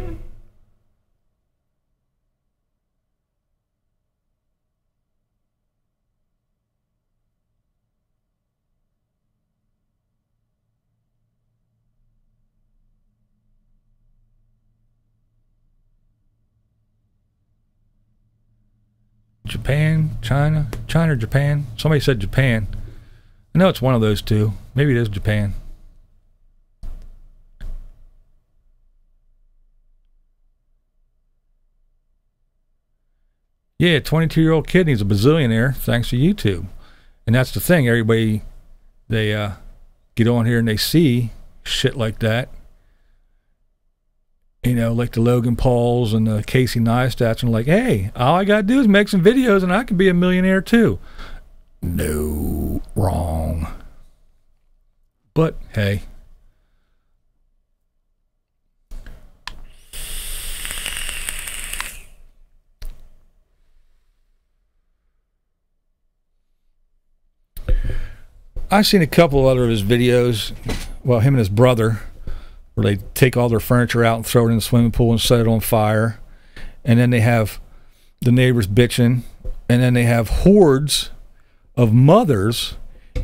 Japan, China or Japan? Somebody said Japan. I know it's one of those two. Maybe it is Japan. Yeah, 22-year-old kid, and he's a bazillionaire thanks to YouTube. And that's the thing. Everybody, they get on here and they see shit like that. You know, like the Logan Pauls and the Casey Neistats, and like, hey, all I gotta do is make some videos and I can be a millionaire too. No, wrong. But hey, I've seen a couple other of his videos. Well, him and his brother, where they take all their furniture out and throw it in the swimming pool and set it on fire. And then they have the neighbors bitching. And then they have hordes of mothers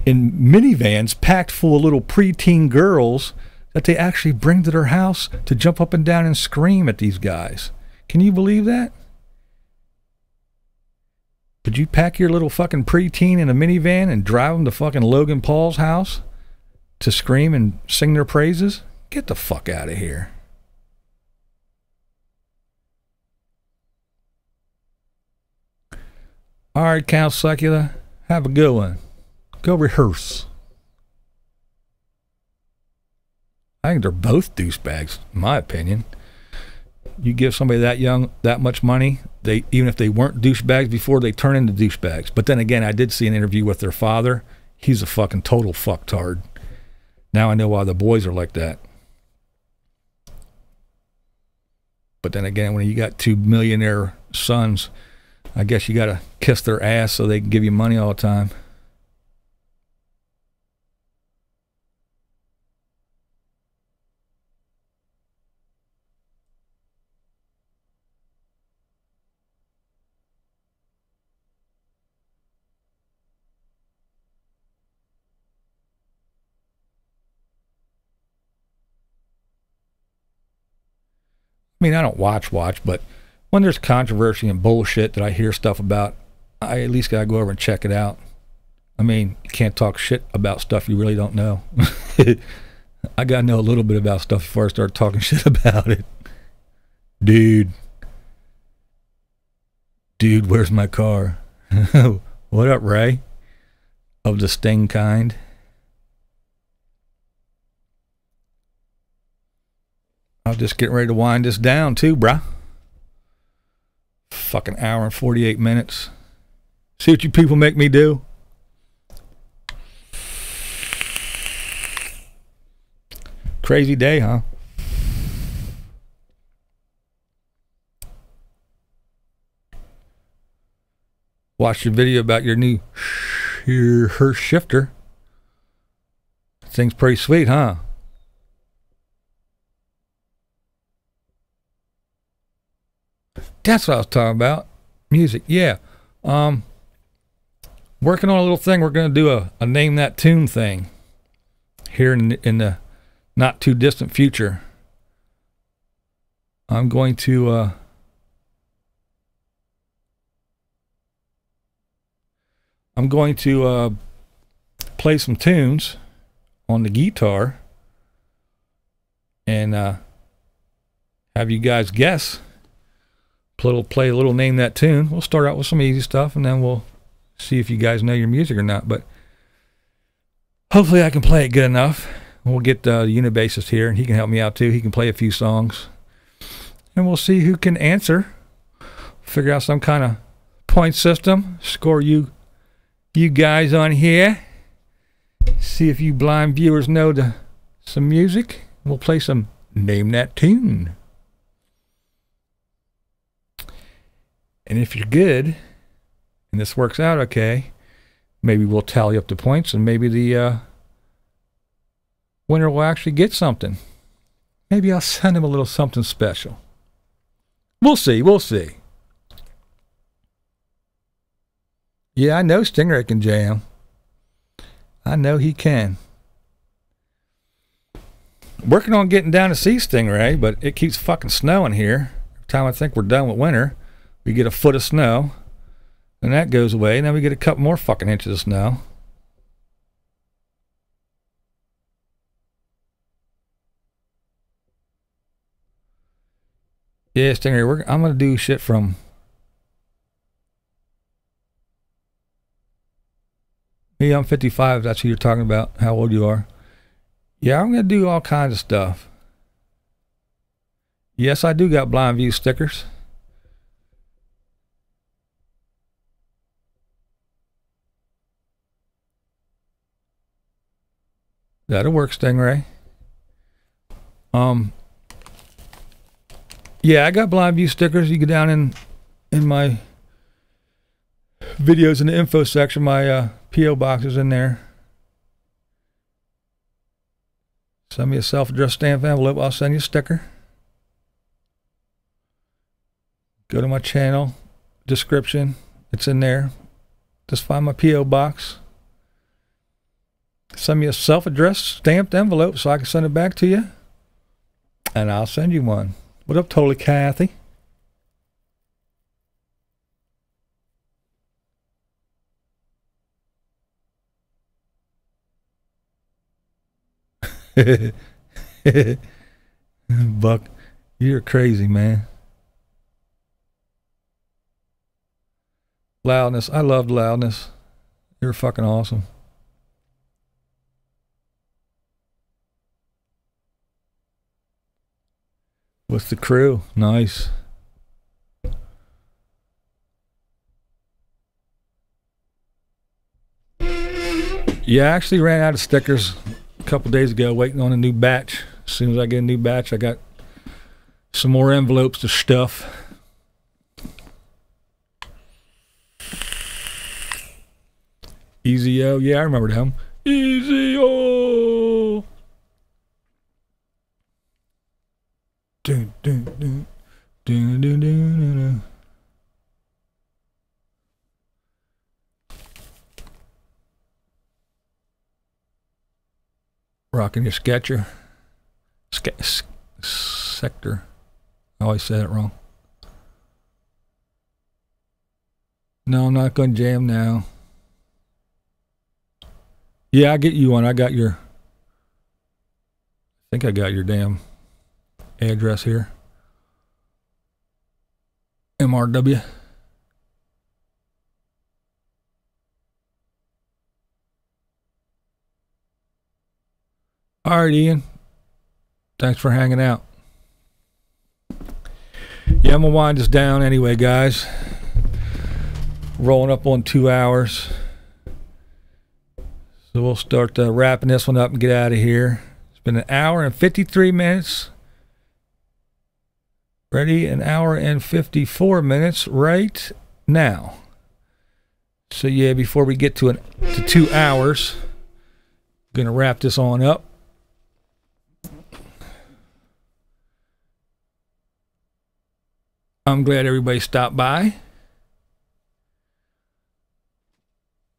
in minivans packed full of little preteen girls that they actually bring to their house to jump up and down and scream at these guys. Can you believe that? Would you pack your little fucking preteen in a minivan and drive them to fucking Logan Paul's house to scream and sing their praises? Get the fuck out of here. All right, Count Secula, have a good one. Go rehearse. I think they're both douchebags, in my opinion. You give somebody that young that much money, they, even if they weren't douchebags before, they turn into douchebags. But then again, I did see an interview with their father. He's a fucking total fucktard. Now I know why the boys are like that. But then again, when you got two millionaire sons, I guess you got to kiss their ass so they can give you money all the time. I mean, I don't watch, but when there's controversy and bullshit that I hear stuff about, I at least gotta go over and check it out. I mean, you can't talk shit about stuff you really don't know. I gotta know a little bit about stuff before I start talking shit about it. Dude, where's my car? What up, Ray? Of the Sting kind. I'm just getting ready to wind this down too, bruh. Fucking hour and 48 minutes. See what you people make me do? Crazy day, huh? Watched your video about your new Hearst shifter. Thing's pretty sweet, huh? That's what I was talking about. Music, yeah. Working on a little thing. We're going to do a Name That Tune thing here in the not too distant future. I'm going to play some tunes on the guitar and have you guys guess. Play a little Name That Tune. We'll start out with some easy stuff and then we'll see if you guys know your music or not. But hopefully I can play it good enough. We'll get the unibassist here and he can help me out too. He can play a few songs and we'll see who can answer. Figure out some kind of point system. Score you guys on here. See if you blind viewers know some music. We'll play some Name That Tune. And if you're good, and this works out okay, maybe we'll tally up the points, and maybe the winner will actually get something. Maybe I'll send him a little something special. We'll see. We'll see. Yeah, I know Stingray can jam. I know he can. Working on getting down to see Stingray, but it keeps fucking snowing here. Every time I think we're done with winter, we get a foot of snow, and that goes away, and then we get a couple more fucking inches of snow. Yeah, Stingray, I'm going to do shit from... Me, I'm 55, that's who you're talking about, how old you are. Yeah, I'm going to do all kinds of stuff. Yes, I do got BlindViews stickers. That'll work, Stingray. Yeah, I got BlindViews stickers. You go down in my videos in the info section, my P.O. box is in there. Send me a self-addressed stamp envelope, I'll send you a sticker. Go to my channel, description, it's in there. Just find my P.O. box. Send me a self-addressed stamped envelope so I can send it back to you. And I'll send you one. What up, Totally Kathy? Buck, you're crazy, man. Loudness, I loved Loudness. You're fucking awesome. With the crew, nice. Yeah, I actually ran out of stickers a couple days ago, waiting on a new batch. As soon as I get a new batch, I got some more envelopes to stuff. Easy-O, yeah, I remember them. Easy-O. Dun, dun, dun. Dun, dun, dun, dun, dun. Rocking your Sketcher. Sector. I always said it wrong. No, I'm not going to jam now. Yeah, I get you one. I got your... I think I got your damn address here. MRW. All right, Ian. Thanks for hanging out. Yeah, I'm going to wind this down anyway, guys. Rolling up on 2 hours. So we'll start wrapping this one up and get out of here. It's been 1 hour and 53 minutes. Ready? 1 hour and 54 minutes right now. So yeah, before we get to 2 hours, I'm going to wrap this on up. I'm glad everybody stopped by.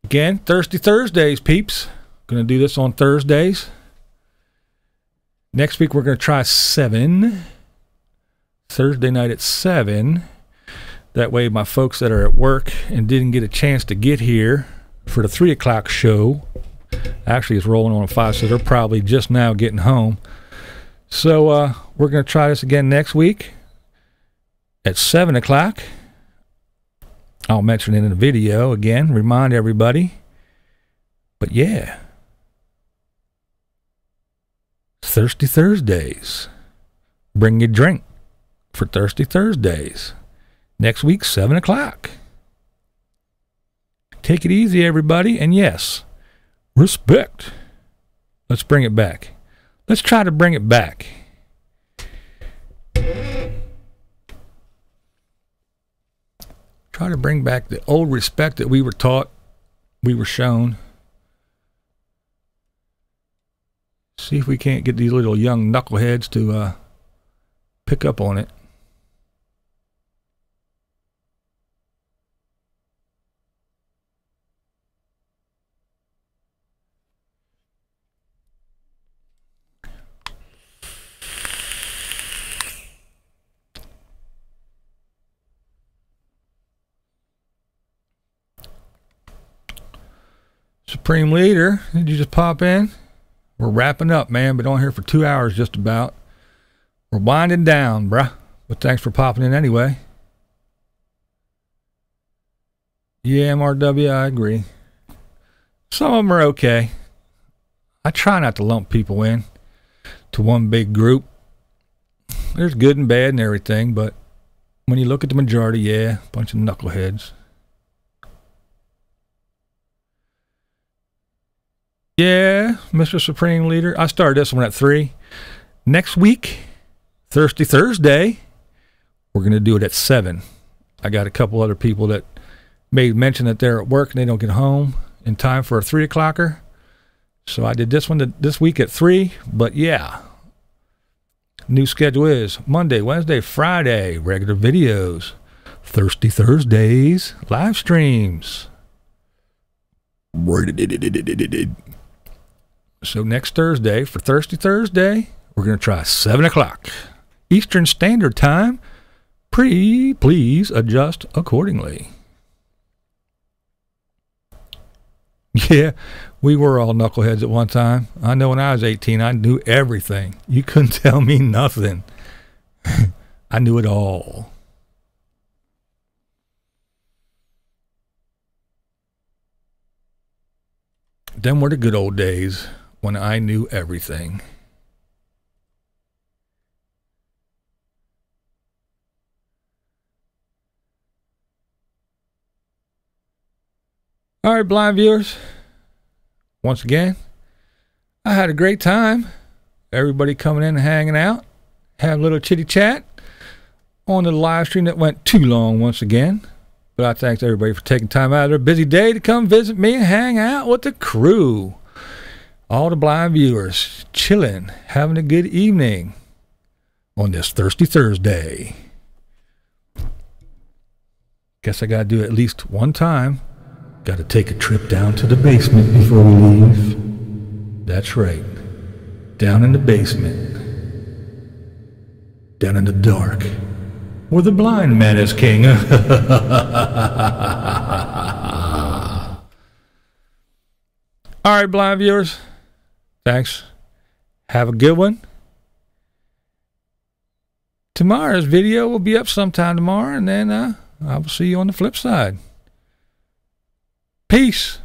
Again, Thirsty Thursdays, peeps. Gonna do this on Thursdays. Next week we're gonna try 7. Thursday night at 7. That way my folks that are at work and didn't get a chance to get here for the 3 o'clock show, actually it's rolling on at 5, so they're probably just now getting home. So we're gonna try this again next week at 7 o'clock. I'll mention it in the video again, remind everybody. But yeah, Thirsty Thursdays. Bring your drink for Thirsty Thursdays. Next week, 7 o'clock. Take it easy, everybody. And yes, respect. Let's bring it back. Let's try to bring it back. Try to bring back the old respect that we were taught, we were shown. See if we can't get these little young knuckleheads to pick up on it. Supreme Leader, did you just pop in? We're wrapping up, man. Been on here for 2 hours just about. We're winding down, bruh. But thanks for popping in anyway. Yeah, MRW, I agree. Some of them are okay. I try not to lump people in to one big group. There's good and bad and everything, but when you look at the majority, yeah, a bunch of knuckleheads. Yeah, Mr. Supreme Leader. I started this one at 3. Next week, Thirsty Thursday, we're going to do it at 7. I got a couple other people that may mention that they're at work and they don't get home in time for a 3 o'clocker. So I did this one this week at 3. But yeah, new schedule is Monday, Wednesday, Friday, regular videos. Thirsty Thursdays, live streams. So next Thursday, for Thirsty Thursday, we're going to try 7 o'clock Eastern Standard Time. Please adjust accordingly. Yeah, we were all knuckleheads at one time. I know when I was 18, I knew everything. You couldn't tell me nothing. I knew it all. Them were the good old days when I knew everything. All right, blind viewers. Once again, I had a great time. Everybody coming in and hanging out, have a little chitty chat on the live stream that went too long once again. But I thank everybody for taking time out of their busy day to come visit me and hang out with the crew. All the blind viewers chilling, having a good evening on this Thirsty Thursday. Guess I got to do it at least one time. Got to take a trip down to the basement before we leave. That's right. Down in the basement. Down in the dark. Where the blind man is king. All right, blind viewers. Thanks. Have a good one. Tomorrow's video will be up sometime tomorrow, and then I will see you on the flip side. Peace.